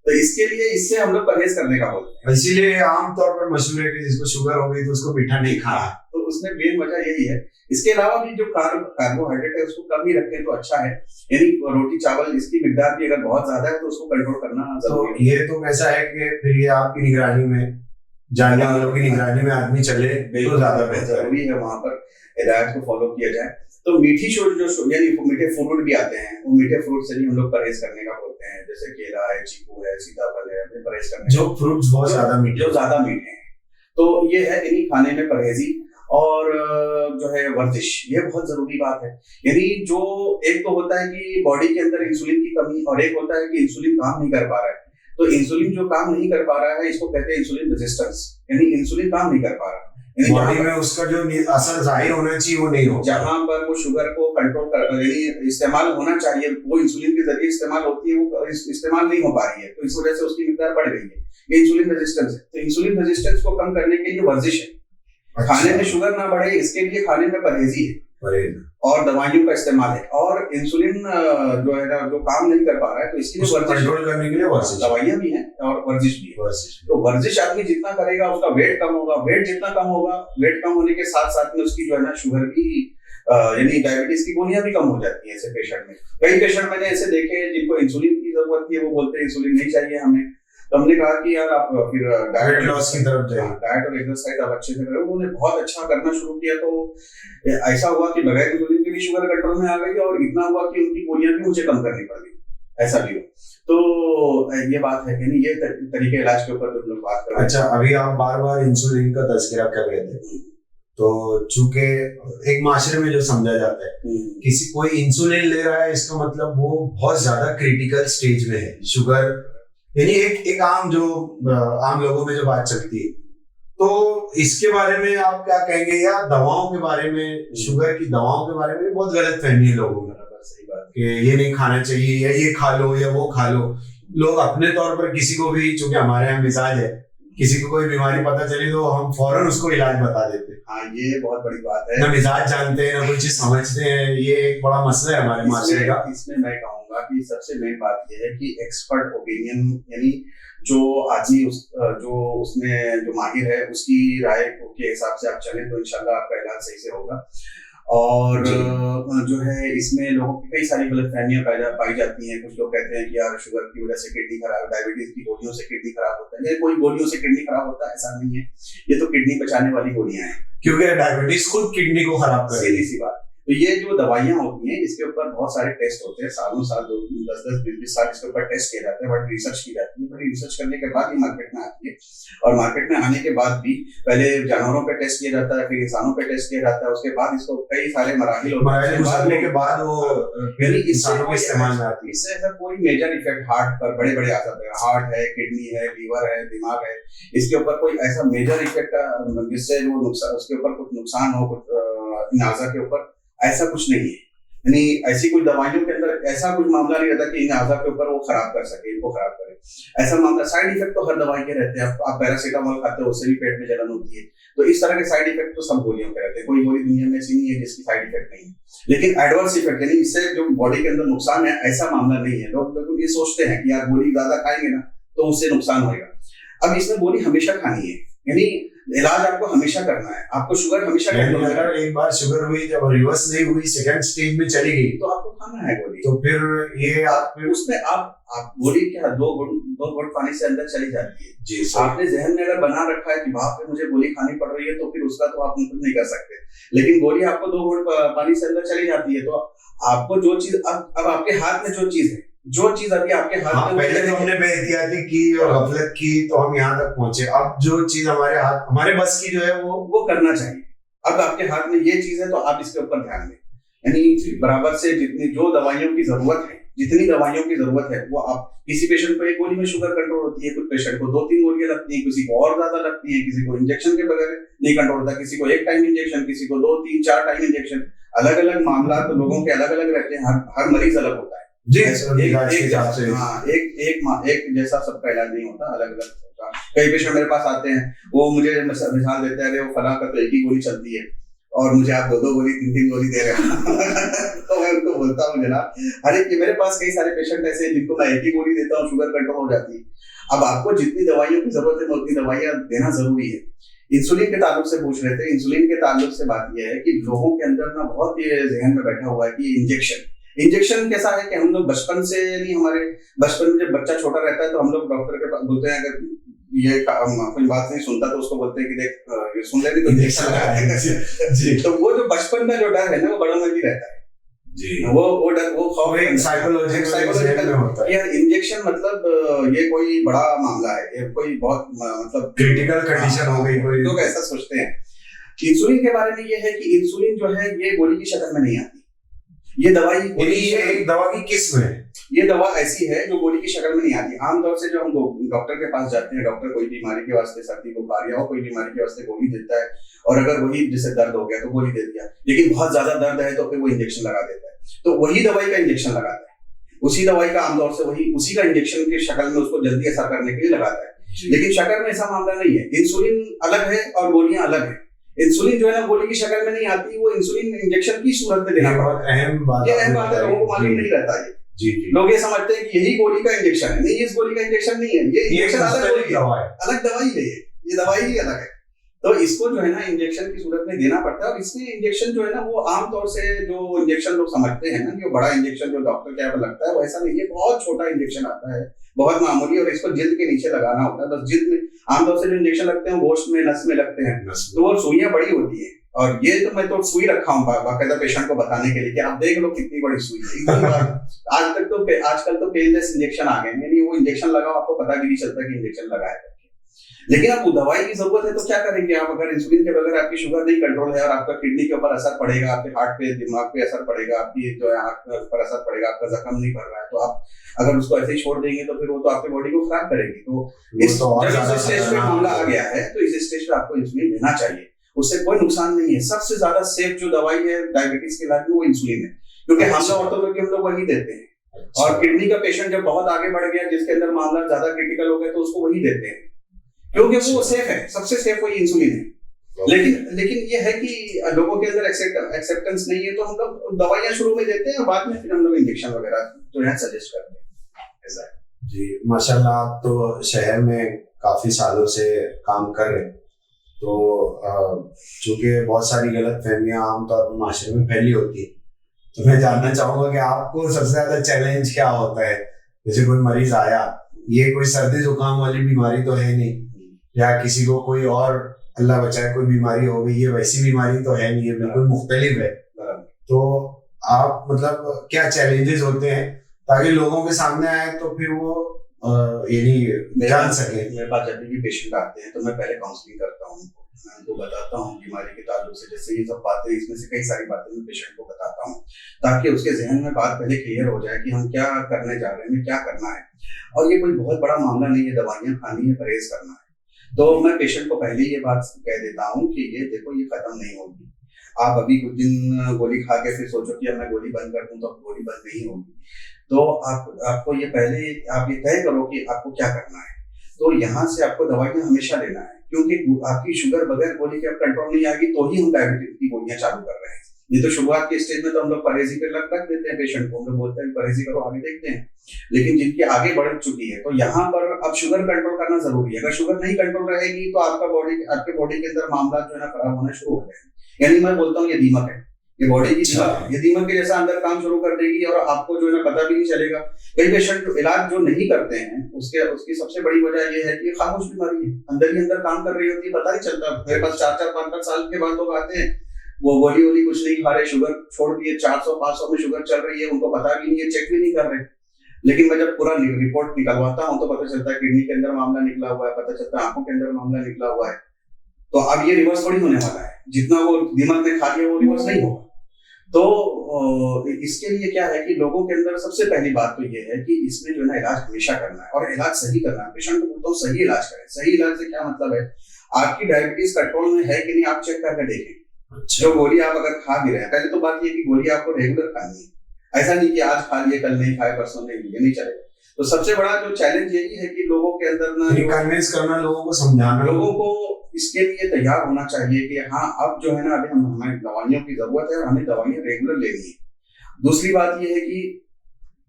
तो इसके लिए इससे हम लोग परहेज करने का बोलते हैं। इसीलिए आमतौर पर मशहूर है कि जिसको शुगर हो गई तो उसको मीठा नहीं खाना। तो उसमें मेन वजह यही है। इसके अलावा भी जो कार्बोहाइड्रेट है उसको कम ही रखें तो अच्छा है, यानी रोटी चावल इसकी मिकदार भी अगर बहुत ज्यादा है तो उसको कंट्रोल करना जरूरी है। तो ये तो कैसा है कि फिर ये आपकी निगरानी में, जानने वालों की निगरानी में आदमी चले तो ज्यादा बेहतर जरूरी है, वहां पर हिदायत को फॉलो किया जाए। तो मीठी जो यानी मीठे फ्रूट भी आते हैं, वो मीठे फ्रूट से भी हम लोग परहेज करने का बोलते हैं, जैसे केला है, चीकू है, सीताफल है, अपने परहेज करने जो फ्रूट्स बहुत ज्यादा मीठे हैं। तो ये है इन्हीं खाने में परहेजी। और जो है वर्जिश, ये बहुत जरूरी बात है। यानी जो एक तो होता है कि बॉडी के अंदर इंसुलिन की कमी, और एक होता है कि इंसुलिन काम नहीं कर पा रहा है। तो इंसुलिन जो काम नहीं कर पा रहा है इसको कहते हैं इंसुलिन रेजिस्टेंस, यानी इंसुलिन काम नहीं कर पा रहा, बॉडी में उसका जो असर जाहिर होना चाहिए वो नहीं हो। जहां पर वो शुगर को कंट्रोल कर यानी इस्तेमाल होना चाहिए, वो इंसुलिन के जरिए इस्तेमाल होती है, वो इस्तेमाल नहीं हो पा रही है, तो इस वजह से उसकी मिकदार बढ़ गई है। ये इंसुलिन रेजिस्टेंस है। तो इंसुलिन रेजिस्टेंस को कम करने के लिए वर्जिश है। अच्छा। खाने में शुगर ना बढ़े इसके लिए खाने में परहेजी है और दवाइयों का इस्तेमाल है। और इंसुलिन जो है ना, जो काम नहीं कर पा रहा है, तो इसके लिए कंट्रोल करने के लिए दवाइयां भी हैं और वर्जिश भी है। तो वर्जिश आदमी जितना करेगा उसका वेट कम होगा, वेट जितना कम होगा, वेट कम होने के साथ साथ में उसकी जो है ना शुगर की यानी डायबिटीज की गोलियां भी कम हो जाती है ऐसे पेशेंट में। कई पेशेंट मैंने ऐसे देखे जिनको इंसुलिन की जरूरत थी, वो बोलते हैं इंसुलिन नहीं चाहिए हमें। तो हमने कहा कि यार आप फिर डाइट लॉस की तरफ जाइए, डाइट और एक्सरसाइज आप अच्छे से करो। उन्होंने बहुत अच्छा करना शुरू किया, तो ऐसा हुआ कि बगैर इंसुलिन के भी शुगर कंट्रोल में आ गई, और इतना हुआ कि उनकी गोलियां भी मुझे कम करनी पड़ गई। ऐसा भी हो। तो ये बात है कि नहीं, ये तरीके इलाज के ऊपर हम लोग बात कर रहे हैं। अच्छा, अभी आप बार बार इंसुलिन का तज़किरा कर रहे थे, तो चूंकि एक माशरे में जो समझा जाता है किसी कोई इंसुलिन ले रहा है इसका मतलब वो बहुत ज्यादा क्रिटिकल स्टेज में है, शुगर, यानी एक आम लोगों में जो बात चलती है। तो इसके बारे में आप क्या कहेंगे, या दवाओं के बारे में, शुगर की दवाओं के बारे में बहुत गलत फहमी है लोगों में, सही बात कि ये नहीं खाना चाहिए या ये खा लो या वो खा लो। लोग अपने तौर पर किसी को भी, चूंकि हमारे यहाँ मिजाज है, किसी को कोई बीमारी पता चली तो हम फौरन उसको इलाज बता देते हैं। हाँ, ये बहुत बड़ी बात है। ना मिजाज जानते हैं, ना कोई चीज समझते हैं, ये एक बड़ा मसला है हमारे माशरे का। इसमें मैं कहूंगा कि सबसे मेन बात ये है कि एक्सपर्ट ओपिनियन, यानी जो आदमी जो माहिर है उसकी राय के हिसाब से आप चलें तो इंशाल्लाह आपका इलाज सही से होगा। और जो है इसमें लोगों की कई सारी गलतफहमियां पाई जाती हैं। कुछ लोग कहते हैं कि यार शुगर की वजह से किडनी खराब, डायबिटीज की गोलियों से किडनी खराब होता है। ये कोई गोलियों से किडनी खराब होता है ऐसा नहीं है, ये तो किडनी बचाने वाली गोलियां हैं, क्योंकि डायबिटीज खुद किडनी को खराब कर सीधी सी बात। तो ये जो दवाइयां होती हैं इसके ऊपर बहुत सारे टेस्ट होते हैं, सालों साल 10-10, 20-20 साल इसके ऊपर टेस्ट किए जाते हैं, बड़ी रिसर्च की जाती है। बड़ी रिसर्च करने के बाद ही मार्केट में आती है, और मार्केट में आने के बाद भी पहले जानवरों पे टेस्ट किया जाता है, फिर इंसानों पे टेस्ट किया जाता है, उसके बाद इसको कई सारे मराहिल गुजरने के बाद वो इंसानों के इस्तेमाल में आती है। इससे ऐसा कोई मेजर इफेक्ट हार्ट पर, बड़े बड़े आजाद है, हार्ट है, किडनी है, लीवर है, दिमाग है, इसके ऊपर कोई ऐसा मेजर इफेक्ट जिससे वो नुकसान, उसके ऊपर कुछ नुकसान हो, कुछ नाजा के ऊपर, ऐसा कुछ नहीं है। यानी ऐसी कोई दवाइयों के अंदर ऐसा कुछ मामला नहीं रहता कि इन आज़ा के ऊपर वो खराब कर सके, इनको खराब करे, ऐसा मामला। साइड इफेक्ट तो हर दवाई के रहते हैं। आप पैरासीटामोल खाते हो, उससे भी पेट में जलन होती है, तो इस तरह के साइड इफेक्ट तो सब गोलियों के रहते हैं। कोई गोली दुनिया में ऐसी नहीं है जिसकी साइड इफेक्ट नहीं है। लेकिन एडवर्स इफेक्ट, यानी इससे जो बॉडी के अंदर नुकसान है, ऐसा मामला नहीं है। लोग ये सोचते हैं कि यार गोली ज्यादा खाएंगे ना तो उससे नुकसान होगा। अब इसमें गोली हमेशा खानी है, यानी इलाज आपको हमेशा करना है। आपको शुगर हमेशा अगर एक बार शुगर हुई, जब रिवर्स नहीं हुई, सेकंड स्टेज में चली गई, तो आपको खाना है गोली। तो फिर ये उसमें आप गोली क्या 2 घुट पानी से अंदर चली जाती है जी। आपने जहन में अगर बना रखा है कि बाप रे मुझे गोली खानी पड़ रही है, तो फिर उसका तो आप कुछ नहीं कर सकते। लेकिन गोली आपको 2 घुट पानी से अंदर चली जाती है, तो आपको जो चीज अब आपके हाथ में जो चीज है, जो चीज अभी आपके हाथ में, पहले तो हमने बेहतियाती की और गफलत की तो हम यहाँ तक पहुंचे। अब जो चीज हमारे बस की जो है वो करना चाहिए। अब आपके हाथ में ये चीज है तो आप इसके ऊपर ध्यान दें। यानी बराबर से जितनी जो दवाइयों की जरूरत है, जितनी दवाइयों की जरूरत है वो आप, किसी पेशेंट को 1 गोली में शुगर कंट्रोल होती है, कुछ पेशेंट को 2-3 गोलियां लगती हैं, किसी को और ज्यादा लगती है, किसी को इंजेक्शन के बगैर नहीं कंट्रोल होता, किसी को 1 टाइम इंजेक्शन, किसी को 2-3-4 टाइम इंजेक्शन। अलग अलग मामला तो लोगों के अलग अलग रहते हैं, हर मरीज अलग होता है जी। एक जैसा सबका इलाज नहीं होता, अलग अलग होता। कई पेशेंट मेरे पास आते हैं, वो मुझे मिसाल देते हैं, वो फला का तो 1 ही गोली चलती है और मुझे आप 2-2 गोली 3-3 गोली दे रहे हैं। तो मैं उनको बोलता हूँ जनाब, अरे कि मेरे पास कई सारे पेशेंट ऐसे हैं जिनको मैं 1 ही गोली देता हूँ, शुगर कंट्रोल हो जाती है। अब आपको जितनी दवाइयों की जरूरत है उतनी दवाइयां देना जरूरी है। इंसुलिन के ताल्लुक से पूछ रहे थे, इंसुलिन के ताल्लुक से बात यह है कि लोगों के अंदर ना बहुत ये जहन में बैठा हुआ है कि इंजेक्शन कैसा है कि हम लोग बचपन से, नहीं, हमारे बचपन में जब बच्चा छोटा रहता है तो हम लोग डॉक्टर के पास बोलते हैं, अगर ये कोई बात नहीं सुनता तो उसको बोलते हैं कि देख सुन ले तो इंजेक्शन लगा। तो वो जो बचपन में जो डर है ना वो बड़ा में भी रहता है जी। वो डर, वो खौफ साइकोलॉजिकल होता है। यार इंजेक्शन मतलब ये कोई बड़ा मामला है, ये कोई बहुत मतलब क्रिटिकल कंडीशन हो गई, कोई लोग ऐसा सोचते हैं। इंसुलिन के बारे में ये है कि इंसुलिन जो है ये गोली की शक्ल में नहीं आती। ये दवाई, ये एक दवा की किस्म है। ये दवा ऐसी है जो गोली की शक्ल में नहीं आती। आमतौर से जो हम डॉक्टर के पास जाते हैं, डॉक्टर कोई बीमारी के वास्ते, सर्दी बुखार या कोई बीमारी के वास्ते गोली देता है, और अगर वही जैसे दर्द हो गया तो गोली दे दिया, लेकिन बहुत ज्यादा दर्द है तो फिर वो इंजेक्शन लगा देता है। तो वही दवाई का इंजेक्शन लगाता है, उसी दवाई का आमतौर से उसी का इंजेक्शन की शक्ल में उसको जल्दी असर करने के लिए लगाता है। लेकिन शक्ल में ऐसा मामला नहीं है। इंसुलिन अलग है और गोलियां अलग है। इंसुलिन जो है ना गोली की शक्ल में नहीं आती, वो इंसुलिन इंजेक्शन की सूरत में देना पड़ता है। अहम बात है, लोगों को मालूम नहीं रहता है। जी। लोग ये समझते हैं कि यही गोली का इंजेक्शन है। नहीं, इस गोली का इंजेक्शन नहीं है, ये इंजेक्शन अलग गोली है, अलग दवाई है, ये दवाई ही अलग है। तो इसको जो है ना इंजेक्शन की सूरत में देना पड़ता है। और इसमें इंजेक्शन जो है ना वो आमतौर से जो इंजेक्शन लोग समझते हैं ना, जो बड़ा इंजेक्शन जो डॉक्टर के यहाँ पे लगता है, वो ऐसा नहीं है। बहुत छोटा इंजेक्शन आता है, बहुत मामूली, और इसको जिल्द के नीचे लगाना होता है। बस जिल्द में आमतौर से जो इंजेक्शन लगते हैं गोश्त में, नस में लगते हैं, तो वो सुइयां बड़ी होती है और ये तो मैं तो सुई रखा हूँ बाकायदा पेशेंट को बताने के लिए कि आप देख लो कितनी बड़ी सुई है एकदम। आजकल तो पेनलेस इंजेक्शन आ गए, यानी वो इंजेक्शन लगाओ आपको पता भी नहीं चलता कि इंजेक्शन लगा है। लेकिन आपको दवाई की जरूरत है तो क्या करेंगे आप? अगर इंसुलिन के बगैर आपकी शुगर नहीं कंट्रोल है और आपका किडनी के ऊपर असर पड़ेगा, आपके हार्ट पे, दिमाग पे असर पड़ेगा, आपकी जो है आंख पर असर पड़ेगा, आपका जख्म नहीं भर रहा है, तो आप अगर उसको ऐसे ही छोड़ देंगे तो फिर वो तो आपकी बॉडी को खराब करेगी। तो इस स्टेज पे मामला आ गया है तो इस स्टेज पे आपको इंसुलिन लेना चाहिए, उससे कोई नुकसान नहीं है। सबसे ज्यादा सेफ जो दवाई है डायबिटीज के इलाज में वो इंसुलिन है, क्योंकि हमला ऑर्थोपेडिक हम लोग वही देते हैं। और किडनी का पेशेंट जब बहुत आगे बढ़ गया, जिसके अंदर मामला ज्यादा क्रिटिकल हो गया, तो उसको वही देते हैं, क्योंकि वो सेफ है, सबसे सेफ वही इंसुलिन है। लेकिन ये है कि लोगों के अंदर एक्सेप्टेंस नहीं है, तो हम लोग दवाइयां शुरू में देते हैं और बाद में फिर हम लोग इंजेक्शन वगैरह जो है सजेस्ट करते हैं, ऐसा है जी। माशाल्लाह, आप तो शहर में काफी सालों से काम कर रहे हैं, तो चूंकि बहुत सारी गलत फहमियां आमतौर पर माशरे में फैली होती है, तो मैं जानना चाहूंगा कि आपको सबसे ज्यादा चैलेंज क्या होता है? जैसे कोई मरीज आया, ये कोई सर्दी जुकाम वाली बीमारी तो है नहीं, या किसी को कोई और अल्लाह बचाए कोई बीमारी हो गई, ये वैसी बीमारी तो है नहीं, ये बिल्कुल मुख्तलिफ है। तो आप मतलब क्या चैलेंजेस होते हैं ताकि लोगों के सामने आए तो फिर वो यानी जान सके? मेरे पास जब भी पेशेंट आते हैं तो मैं पहले काउंसलिंग करता हूँ, मैं उनको बताता हूँ बीमारी के ताल्लुक से, जैसे ये सब बातें, इसमें से कई सारी बातें मैं पेशेंट को बताता हूँ ताकि उसके जहन में बात पहले क्लियर हो जाए कि हम क्या करने जा रहे हैं, क्या करना है। और ये कोई बहुत बड़ा मामला नहीं है, दवाइयाँ खानी है, परहेज करना है। तो मैं पेशेंट को पहले ये बात कह देता हूँ कि ये देखो, ये खत्म नहीं होगी। आप अभी कुछ दिन गोली खा के फिर सोचो कि अब मैं गोली बंद कर दूं तो गोली बंद नहीं होगी। तो आपको ये पहले आप ये तय करो कि आपको क्या करना है। तो यहाँ से आपको दवाइयाँ हमेशा लेना है, क्योंकि आपकी शुगर बगैर गोली के अब कंट्रोल नहीं आएगी तो ही हम डायबिटीज की गोलियां चालू कर रहे हैं। नहीं तो शुरुआत के स्टेज में तो हम लोग परहेजी पे रख देते हैं पेशेंट को, हम लोग बोलते हैं परहेजी करो, आगे देखते हैं। लेकिन जिनकी आगे बढ़ चुकी है तो यहाँ पर अब शुगर कंट्रोल करना जरूरी है। अगर शुगर नहीं कंट्रोल रहेगी तो आपके बॉडी के अंदर मामला जो है ना खराब होना शुरू हो जाएगा। यानी मैं बोलता हूँ ये दीमक है, ये बॉडी की दीमक है, ये दीमक के जैसा अंदर काम शुरू कर देगी और आपको जो है ना पता भी नहीं चलेगा। कई पेशेंट इलाज जो नहीं करते हैं उसकी सबसे बड़ी वजह ये है कि खामोश बीमारी है, अंदर ही अंदर काम कर रही होती है, पता नहीं चलता। मेरे पास 4-4, 5-5 साल के बाद लोग आते हैं, वो गोली कुछ नहीं खा रहे, शुगर छोड़ दिए, 400-500 में शुगर चल रही है, उनको पता भी नहीं है, चेक भी नहीं कर रहे। लेकिन मैं जब पूरा रिपोर्ट निकलवाता हूँ तो पता चलता है किडनी के अंदर मामला निकला हुआ है, पता चलता है आंखों के अंदर मामला निकला हुआ है। तो अब ये रिवर्स थोड़ी होने वाला है, जितना वो दिमाग ने खा लिया वो रिवर्स नहीं होगा। तो इसके लिए क्या है कि लोगों के अंदर सबसे पहली बात तो ये है कि इसमें जो है ना इलाज हमेशा करना है और इलाज सही करना है। पेशेंट को बोलता हूँ सही इलाज करें। सही इलाज से क्या मतलब है, आपकी डायबिटीज कंट्रोल में है कि नहीं आप चेक करके देखें। जो गोली आप अगर खा भी रहे हैं, पहले तो बात ये कि गोली आपको रेगुलर खानी है, ऐसा नहीं कि आज खा लिए कल नहीं खाए परसों नहीं, ये नहीं चलेगा। तो सबसे बड़ा जो चैलेंज यही है कि लोगों के अंदर ना कन्विंस करना, लोगों को समझाना, लोगों को इसके लिए तैयार होना चाहिए कि हाँ अब जो है ना अभी हमें दवाइयों की जरूरत है और हमें दवाइयाँ रेगुलर लेनी है। दूसरी बात ये है कि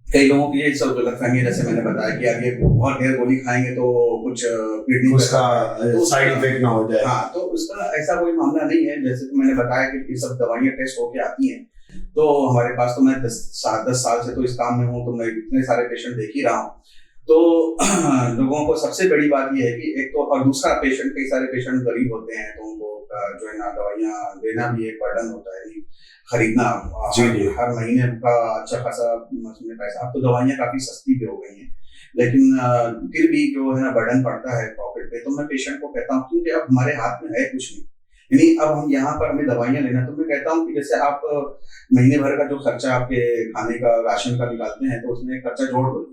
कई लोगों की ये सब गलतफहमी, जैसे मैंने बताया कि आगे बहुत देर गोली खाएंगे तो कुछ किडनी उसका साइड इफेक्ट ना हो जाए। हाँ, तो उसका ऐसा कोई मामला नहीं है। जैसे तो मैंने बताया कि ये सब दवाइयाँ टेस्ट होके आती हैं, तो हमारे पास तो मैं 10 साल से तो इस काम में हूँ, तो मैं इतने सारे पेशेंट देख ही रहा हूँ। तो लोगों को सबसे बड़ी बात यह है कि एक तो, और दूसरा पेशेंट, कई सारे पेशेंट गरीब होते हैं तो उनको जो है ना दवाइयाँ देना भी एक बर्डन होता है, खरीदना हर महीने का अच्छा खासा पैसा। अब तो दवाइयाँ काफी सस्ती भी हो गई हैं, लेकिन फिर भी जो है ना बर्डन पड़ता है पॉकेट पे। तो मैं पेशेंट को कहता हूँ क्योंकि अब हमारे हाथ में है कुछ नहीं, यानी अब हम यहाँ पर हमें दवाइयाँ लेना, तो मैं कहता हूँ कि जैसे आप महीने भर का जो खर्चा आपके खाने का राशन का निकालते हैं तो उसमें एक खर्चा जोड़ दो,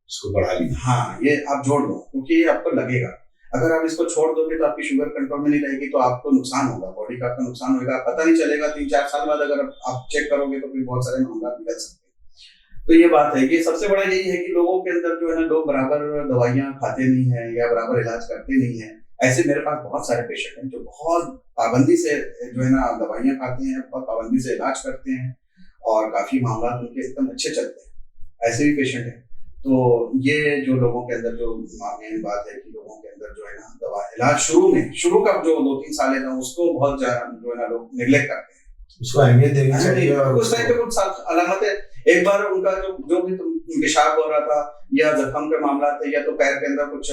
उसको बढ़ा लीजिए। हाँ, ये आप जोड़ दो, क्योंकि ये आपको लगेगा। अगर आप इसको छोड़ दोगे तो आपकी शुगर कंट्रोल में नहीं रहेगी, तो आपको नुकसान होगा, बॉडी का आपका नुकसान होगा, पता नहीं चलेगा। 3-4 साल बाद अगर आप चेक करोगे तो फिर बहुत सारे मामला निकल सकते हैं। तो ये बात है कि सबसे बड़ा यही है कि लोगों के अंदर जो है ना लोग बराबर दवाइयाँ खाते नहीं है या बराबर इलाज करते नहीं है। ऐसे मेरे पास बहुत सारे पेशेंट हैं जो बहुत पाबंदी से जो है ना दवाइयाँ खाते हैं, बहुत पाबंदी से इलाज करते हैं और काफी मामला उनके एकदम अच्छे चलते हैं। ऐसे भी पेशेंट हैं। तो ये जो लोगों के अंदर जो मेन बात है कि लोगों के अंदर जो है ना दवा इलाज शुरू का जो 2-3 साल है ना उसको बहुत जो है ना लोग निगलेक्ट करते हैं, उसको अहमियत देनी चाहिए। उस टाइम पे कुछ अलामतें, एक बार उनका जो भी पेशाब हो रहा था या जख्म के मामला थे या तो पैर के अंदर कुछ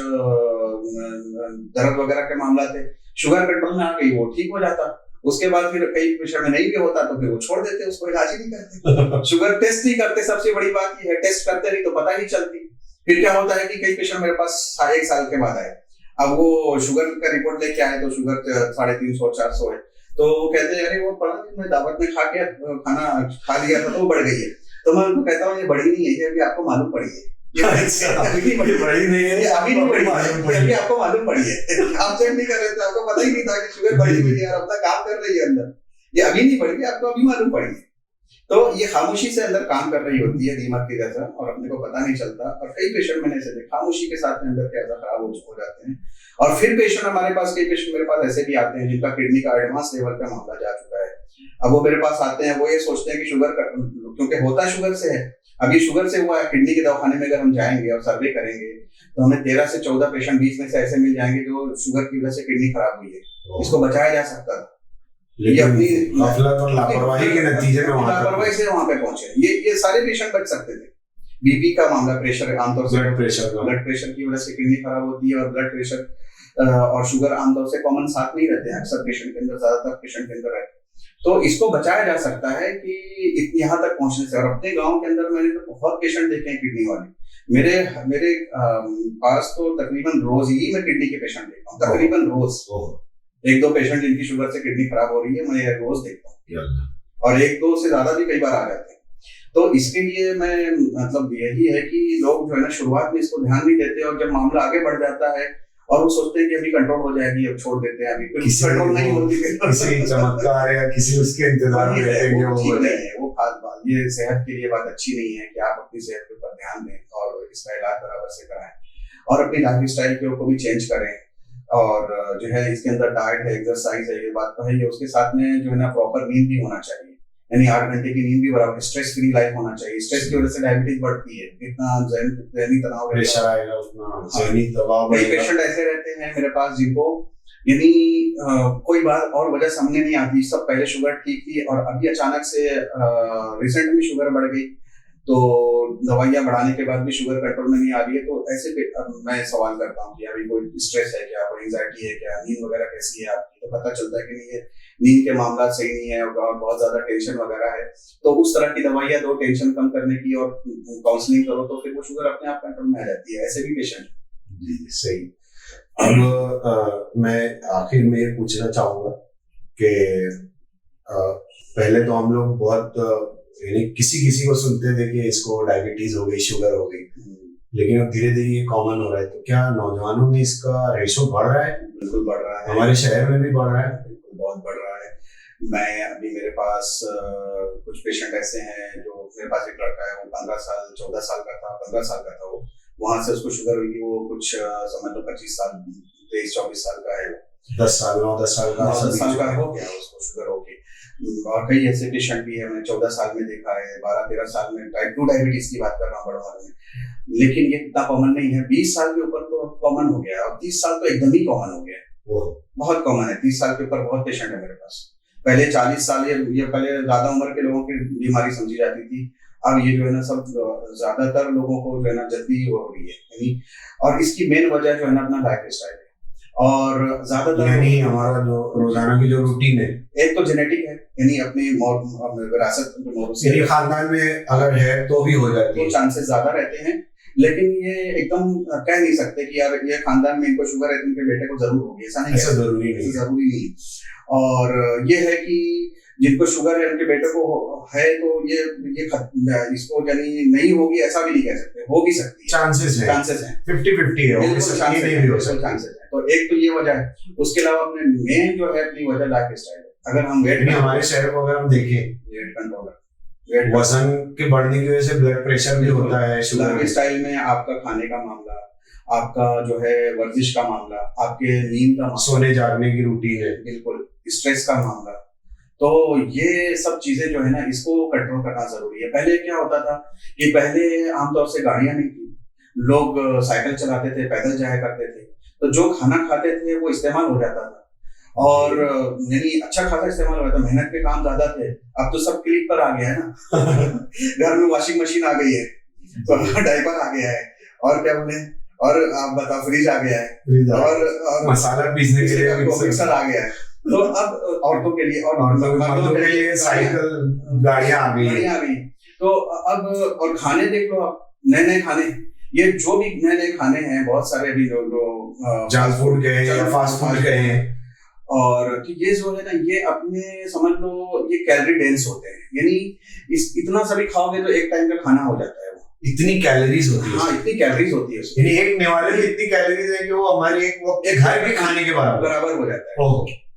दर्द वगैरह के मामला थे, शुगर कंट्रोल में आ गई, वो ठीक हो जाता। उसके बाद फिर कई पेशेंट में नहीं भी होता तो फिर वो छोड़ देते, उसको इलाज ही नहीं करते। शुगर टेस्ट नहीं करते, सबसे बड़ी बात ये है, टेस्ट करते नहीं तो पता नहीं चलती। फिर क्या होता है कि कई पेशेंट मेरे पास 1 साल के बाद आए, अब वो शुगर का रिपोर्ट लेके आए तो शुगर 350-400 है, तो कहते हैं अरे वो पड़ा दिन मैं दावत में खाना खा लिया था तो वो बढ़ गई है। तो मैं उनको कहता हूँ ये बढ़ी नहीं है, ये अभी आपको मालूम पड़ी है, अभी बड़ी नहीं है, अभी नहीं बड़ी है, अभी आपको मालूम पड़ी है। आप चेक नहीं कर रहे थे, आपको पता ही नहीं था कि शुगर बढ़ी हुई है और अपना काम कर रही है अंदर, ये अभी नहीं बढ़ी है, आपको अभी मालूम पड़ी है। तो ये खामोशी से अंदर काम कर रही होती है दीमक की जैसा, और अपने को पता नहीं चलता। और कई पेशेंट मैंने ऐसे देखे खामोशी के साथ में अंदर कैसा खराब हो जाते हैं। और फिर पेशेंट हमारे पास, कई पेशेंट मेरे पास ऐसे भी आते हैं जिनका किडनी का एडवांस लेवल पे मामला जा चुका है। अब वो मेरे पास आते हैं, वो ये सोचते हैं कि शुगर क्योंकि होता शुगर से है, अभी शुगर से हुआ है, किडनी के दवाखाने में अगर हम जाएंगे और सर्वे करेंगे तो हमें 13 से 14 पेशेंट 20 में से ऐसे मिल जाएंगे जो शुगर की वजह से किडनी खराब हुई है, इसको बचाया जा सकता था। ये अपनी गफलत और लापरवाही के नतीजे में लापरवाही से वहां पे पहुंचे। ये सारे पेशेंट बच सकते थे। बीपी का मामला, प्रेशर, आमतौर से ब्लड प्रेशर की वजह से किडनी खराब होती है, और ब्लड प्रेशर और शुगर आमतौर से कॉमन साथ नहीं रहते हैं, अक्सर पेशेंट के अंदर, ज्यादातर पेशेंट के अंदर रहते हैं। तो इसको बचाया जा सकता है कि यहाँ तक पहुंचने से। और अपने गांव के अंदर मैंने तो बहुत पेशेंट देखे हैं किडनी वाले। मेरे पास तो तकरीबन रोज ही मैं किडनी के पेशेंट देखता हूँ, तकरीबन रोज 1-2 पेशेंट जिनकी शुगर से किडनी खराब हो रही है, मैं रोज देखता हूँ, और 1-2 से ज्यादा भी कई बार आ जाते हैं। तो इसके लिए मैं मतलब यही है कि लोग जो है ना शुरुआत में इसको ध्यान नहीं देते, और जब मामला आगे बढ़ जाता है और वो सोचते हैं कि अभी कंट्रोल हो जाएगी, अब छोड़ देते हैं, अभी कंट्रोल नहीं होती, किसी चमत्कार या किसी उसके इंतजार में रहते हैं, वो नहीं है, वो खास बात, ये सेहत के लिए बात अच्छी नहीं है कि आप अपनी सेहत के ऊपर ध्यान दें और इसका इलाज बराबर से कराएं, और अपनी लाइफ स्टाइल को भी चेंज करें। और जो है इसके अंदर डाइट है, एक्सरसाइज है, ये बात तो है ही, उसके साथ में जो है ना प्रॉपर नींद भी होना चाहिए, यानी 8 घंटे की नींद भी बराबर, स्ट्रेस फ्री लाइफ होना चाहिए। स्ट्रेस की वजह से डायबिटीज बढ़ती है, इतना जहनी तनाव, प्रेशर आएगा, उतना जहनी दबाव। कई पेशेंट ऐसे रहते हैं मेरे पास जिनको यानी कोई बात और वजह सामने नहीं आती, सब पहले शुगर ठीक थी और अभी अचानक से रिसेंट में शुगर बढ़ गई, तो दवाइयां बढ़ाने के बाद भी शुगर कंट्रोल में नहीं आ रही है। तो ऐसे मैं सवाल करता हूँ कि अभी कोई स्ट्रेस है क्या, कोई एंजाइटी है क्या, नींद वगैरह कैसी है आपकी, तो पता चलता है कि नहीं है, नींद के मामला सही नहीं है और बहुत ज्यादा टेंशन वगैरह है, तो उस तरह की दवाइयां दो टेंशन कम करने की, और काउंसलिंग करो तो फिर वो शुगर अपने आप कंट्रोल में आ जाती है। ऐसे भी पेशेंट। जी सही। अब मैं आखिर में पूछना चाहूंगा कि पहले तो हम लोग बहुत यानी किसी को सुनते थे कि इसको डायबिटीज हो गई, शुगर हो गई, लेकिन अब धीरे धीरे ये कॉमन हो रहा है। तो क्या नौजवानों में इसका रेशो बढ़ रहा है? बिल्कुल बढ़ रहा है, हमारे शहर में भी बढ़ रहा है, बिल्कुल बहुत बढ़ रहा है। मैं अभी मेरे पास कुछ पेशेंट ऐसे हैं, जो मेरे पास एक लड़का है, वो 14 साल का था वो, वहां से उसको शुगर हुई, वो कुछ समझ लो 25 साल 23-24 साल का है, 10 साल का हो गया उसको शुगर हो गई। और कई ऐसे पेशेंट भी है, मैंने 14 साल में देखा है, 12-13 साल में, टाइप 2 डायबिटीज की बात कर रहा हूँ बड़ों में, लेकिन ये इतना कॉमन नहीं है। 20 साल के ऊपर तो कॉमन हो गया, और 30 साल तो एकदम ही कॉमन हो गया, बहुत कॉमन है। 30 साल के ऊपर बहुत पेशेंट है मेरे पास। पहले 40 साल ये पहले ज्यादा उम्र के लोगों की बीमारी समझी जाती थी, अब ये जो है ना सब ज्यादातर लोगों को जो है ना जल्दी हो रही है, यानी, और इसकी मेन वजह जो है ना अपना लाइफ स्टाइल है, और ज्यादातर यानी हमारा जो रोजाना की जो रूटीन है, एक तो जेनेटिक है, यानी अपनी विरासत, यदि खानदान में अगर है तो भी हो जाती है, तो चांसेस ज्यादा रहते हैं। लेकिन ये एकदम कह नहीं सकते कि यार ये खानदान में इनको शुगर है तो इनके बेटे को जरूर होगी, ऐसा नहीं, ऐसा जरूरी नहीं। और ये है कि जिनको शुगर है उनके बेटे को है तो ये इसको यानी नहीं होगी ऐसा भी नहीं कह सकते, हो भी सकती है, चांसेस हैं 50-50 है, चांसेस है। तो एक तो ये वजह है, उसके अलावा अपने मेन जो है अपनी वजह लाइफ स्टाइल है। अगर हम वेट, हमारे शहर को अगर हम देखें, वेट कंट्रोल, वजन के बढ़ने की वजह से ब्लड प्रेशर भी होता है, शुगर स्टाइल में आपका खाने का मामला, आपका जो है वर्जिश का मामला, आपके नींद का मामला, सोने जागने की रूटीन है, बिल्कुल स्ट्रेस का मामला, तो ये सब चीजें जो है ना इसको कंट्रोल करना जरूरी है। पहले क्या होता था कि पहले आमतौर से गाड़ियां नहीं थी, लोग साइकिल चलाते थे, पैदल जाया करते थे, तो जो खाना खाते थे वो इस्तेमाल हो जाता था, और यानी अच्छा खासा इस्तेमाल हो जाता, मेहनत के काम ज्यादा थे। अब तो सब क्लिक पर आ गया है ना घर में वॉशिंग मशीन आ गई है, तो डायपर आ गया है, और क्या बोले, और आप बताओ फ्रिज आ गया है, और मसाला पीसने के लिए मिक्सर आ गया है, तो अब औरतों के लिए और मर्दों के लिए साइकिल गाड़ियां आ गई। तो अब और खाने देख लो आप, नए नए खाने, ये जो भी नए नए खाने हैं बहुत सारे अभी जो जंक फूड गए या फास्ट फूड गए हैं, और तो ये जो है ना, ये अपने समझ लो ये कैलोरी डेंस होते हैं, यानी इतना सभी खाओगे तो एक टाइम का खाना हो जाता है वो। इतनी कैलोरीज होती है। हाँ, इतनी कैलोरीज होती है उसमें। यानी एक निवाले में इतनी कैलोरीज है कि वो हमारी एक घर के खाने के बराबर हो जाता है।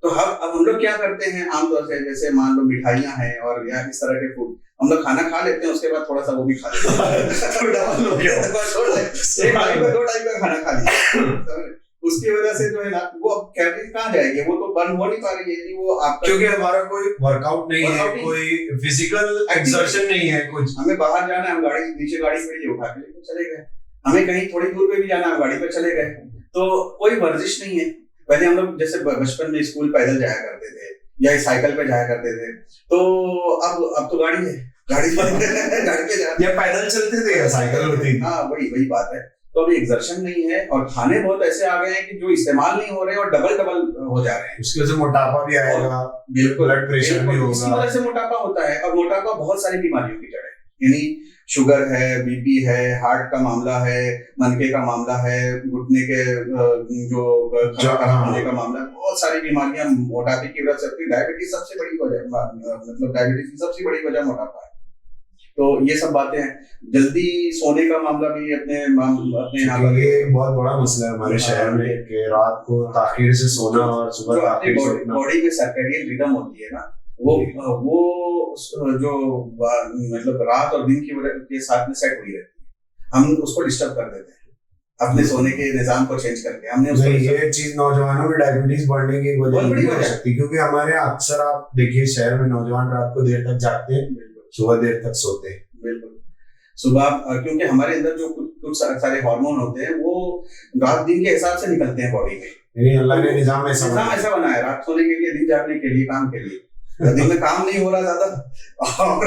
तो हम लोग क्या करते हैं आमतौर से, जैसे मान लो मिठाइयाँ हैं और या इस तरह के फूड, हम लोग खाना खा लेते हैं, उसके बाद थोड़ा सा वो भी खा लेते हैं तो डबल हो गया, एक टाइम में 2 टाइम का खाना खा लिया। उसकी वजह से जो है ना, वो अब कैलोरी कहाँ जाएगी, वो तो बर्न हो नहीं पा रही है, वो आपका, क्योंकि हमारा कोई वर्कआउट नहीं है, कोई फिजिकल एक्सर्शन नहीं है कुछ। हमें बाहर जाना है, हम नीचे गाड़ी खड़ी है, उठा के लेकर चले गए, हमें कहीं थोड़ी दूर पे भी जाना है, गाड़ी पे चले गए, तो कोई वर्जिश नहीं है। पहले हम लोग जैसे बचपन में स्कूल पैदल जाया करते थे या साइकिल पे जाया करते थे, तो अब तो गाड़ी है, गाड़ी पे जाते, या पैदल चलते थे या साइकिल होती थी। हाँ, वही बात है। तो अभी एक्सर्शन नहीं है और खाने बहुत ऐसे आ गए हैं कि जो इस्तेमाल नहीं हो रहे और डबल हो जा रहे हैं। उसकी वजह से मोटापा भी आएगा, बिल्कुल ब्लड प्रेशर भी होगा, इसी वजह से मोटापा होता है। और मोटापा बहुत सारी बीमारियों की जड़ है, यानी शुगर है, बीपी है, हार्ट का मामला है, मनके का मामला है, घुटने के जो होने का मामला, बहुत सारी बीमारियां मोटापे की वजह से। डायबिटीज सबसे बड़ी वजह, मतलब डायबिटीज की सबसे बड़ी वजह मोटापा है। तो ये सब बातें हैं। जल्दी सोने का मामला भी अपने यहाँ पर ये बहुत बड़ा मसला है हमारे शहर में कि रात को ताखिर से सोना और सुबह ताखिर से उठना। बॉडी में सर्केडियन रिदम होती है ना, वो जो मतलब रात और दिन के साथ में सेट हुई रहती है, हम उसको डिस्टर्ब कर देते हैं अपने सोने के निजाम को चेंज करके। हमने उसको ये चीज नौजवानों में डायबिटीज बढ़ने की वजह नहीं हो सकती, क्योंकि हमारे अक्सर आप देखिए शहर में नौजवान रात को देर तक जागते हैं, सुबह देर तक सोते हैं। बिल्कुल, सुबह क्योंकि हमारे अंदर जो कुछ सारे हार्मोन होते हैं वो रात दिन के हिसाब से निकलते हैं बॉडी में। अल्लाह ने निजाम ऐसा बनाया है, रात सोने के लिए, दिन जागने के लिए, काम के लिए। दिन में काम नहीं हो रहा ज्यादा, और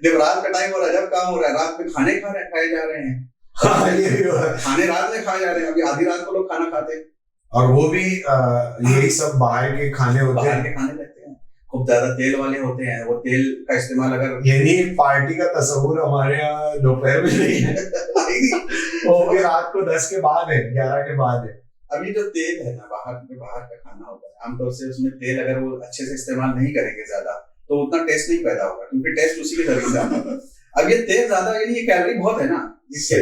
जब रात का टाइम हो रहा है, जब काम हो रहा है, रात में खाने खाए जा रहे हैं। खाने रात में खाए जा रहे हैं, अभी आधी रात को लोग खाना खाते हैं, और वो भी यही सब बाहर के खाने होते हैं, बाहर के खाने रहते हैं, खूब ज्यादा तेल वाले होते हैं। वो तेल का इस्तेमाल, अगर यानी पार्टी का तस्वुर हमारे यहाँ दोपहर में नहीं है वो रात को 10 के बाद है, 11 के बाद है। अभी जो तेल है ना, बाहर का खाना होता है, आमतौर से उसमें तेल अगर वो अच्छे से इस्तेमाल नहीं करेंगे ज्यादा, तो उतना टेस्ट नहीं पैदा होगा, क्योंकि टेस्ट उसी के जरिए से आता है। अब ये तेल ज्यादा, यानी ये कैलोरी बहुत है ना,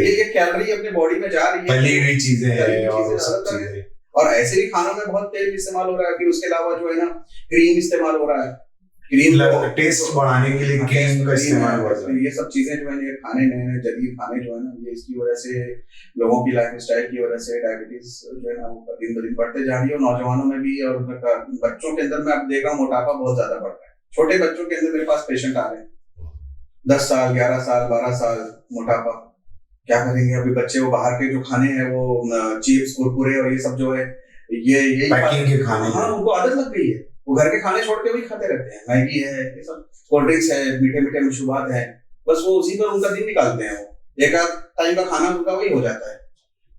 ये कैलोरी अपने बॉडी में जा रही है, तली हुई चीजें हैं, और ऐसे भी खानों में बहुत तेल इस्तेमाल हो रहा है। फिर उसके अलावा जो है ना, क्रीम इस्तेमाल हो रहा है, क्रीम टेस्ट बढ़ाने के लिए क्रीम का इस्तेमाल हो रहा है। ये सब चीजें जो है, ये खाने नए जदीद खाने जो है ना, ये इसकी वजह से, लोगों की लाइफस्टाइल की वजह से डायबिटीज जो है ना, वो दिन ब दिन बढ़ते जा रही है। और नौजवानों में भी और बच्चों के अंदर में आप देख रहा हूँ मोटापा बहुत ज्यादा बढ़ रहा है। छोटे बच्चों के अंदर मेरे पास पेशेंट आ रहे हैं, 10 साल, 11 साल, 12 साल, मोटापा। क्या करेंगे अभी बच्चे? वो बाहर के जो खाने हैं, वो चिप्स, कुरकुरे और ये सब जो है, ये पैकिंग के खाने, हाँ, उनको आदत लग गई है। वो घर के खाने छोड़ के भी खाते रहते हैं, मैगी है, ये सब कोल्ड ड्रिंक्स है, मीठे मीठे मशरूबात है, बस वो उसी पर उनका दिन निकालते हैं। वो एक आध टाइम का खाना उनका वही हो जाता है।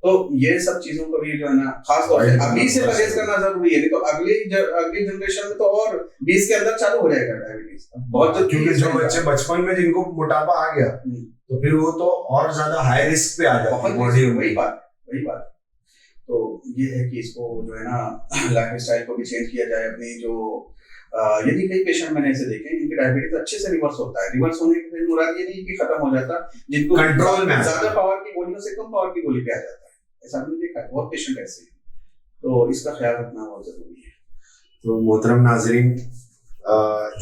तो ये सब चीजों को भी जो है ना, खास तौर से अभी से परहेज करना जरूरी है, नहीं तो अगली जनरेशन में तो और 20 के अंदर चालू हो जाएगा डायबिटीज बहुत। क्योंकि जो बच्चे बचपन में जिनको मोटापा आ गया, तो फिर वो तो और ज्यादा हाई रिस्क पे आ जाते हैं बॉडी। वही बात। तो ये है कि इसको जो है ना, लाइफ स्टाइल को भी चेंज किया जाए अपनी। जो यदि कई पेशेंट मैंने ऐसे देखे इनके डायबिटीज अच्छे से रिवर्स होता है। रिवर्स होने के मुराद ये नहीं कि खत्म हो जाता, जिनको कंट्रोल में ज्यादा पावर की गोलियों से कम पावर की गोली पे आ जाता है, ऐसा हमने देखा है, बहुत पेशेंट ऐसे हैं। तो इसका ख्याल रखना बहुत जरूरी है। तो मोहतरम नाजरीन,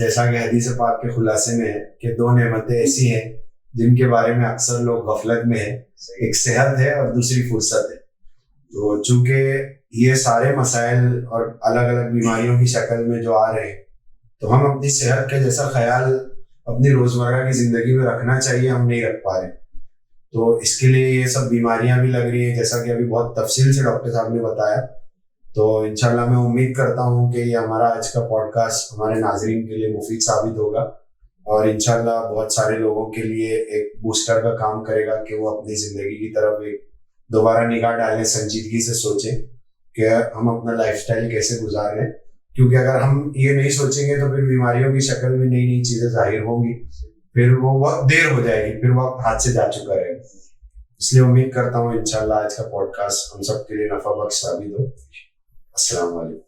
जैसा कि हदीस पाक के खुलासे में है कि 2 नेमतें ऐसी हैं जिनके बारे में अक्सर लोग गफलत में है, एक सेहत है और दूसरी फुर्सत है। तो चूंकि ये सारे मसाइल और अलग अलग बीमारियों की शक्ल में जो आ रहे हैं, तो हम अपनी सेहत का जैसा ख्याल अपनी रोजमर्रा की जिंदगी में रखना चाहिए, हम नहीं रख पा रहे। तो इसके लिए ये सब बीमारियां भी लग रही है, जैसा कि अभी बहुत तफसील से डॉक्टर साहब ने बताया। तो इंशाल्लाह मैं उम्मीद करता हूँ कि ये हमारा आज का पॉडकास्ट हमारे नाजरीन के लिए मुफीद साबित होगा, और इंशाल्लाह बहुत सारे लोगों के लिए एक बूस्टर का काम करेगा कि वो अपनी जिंदगी की तरफ एक दोबारा निगाह डालें, संजीदगी से सोचें कि हम अपना लाइफस्टाइल कैसे गुजार रहे हैं, क्योंकि अगर हम ये नहीं सोचेंगे तो फिर बीमारियों की शक्ल में नई नई चीजें जाहिर होंगी, फिर वो बहुत देर हो जाएगी, फिर वक्त हाथ से जा चुका रहेगा। इसलिए उम्मीद करता हूँ इंशाल्लाह आज का पॉडकास्ट हम सबके लिए नफा बख्श साबित हो। अस्सलाम वालेकुम।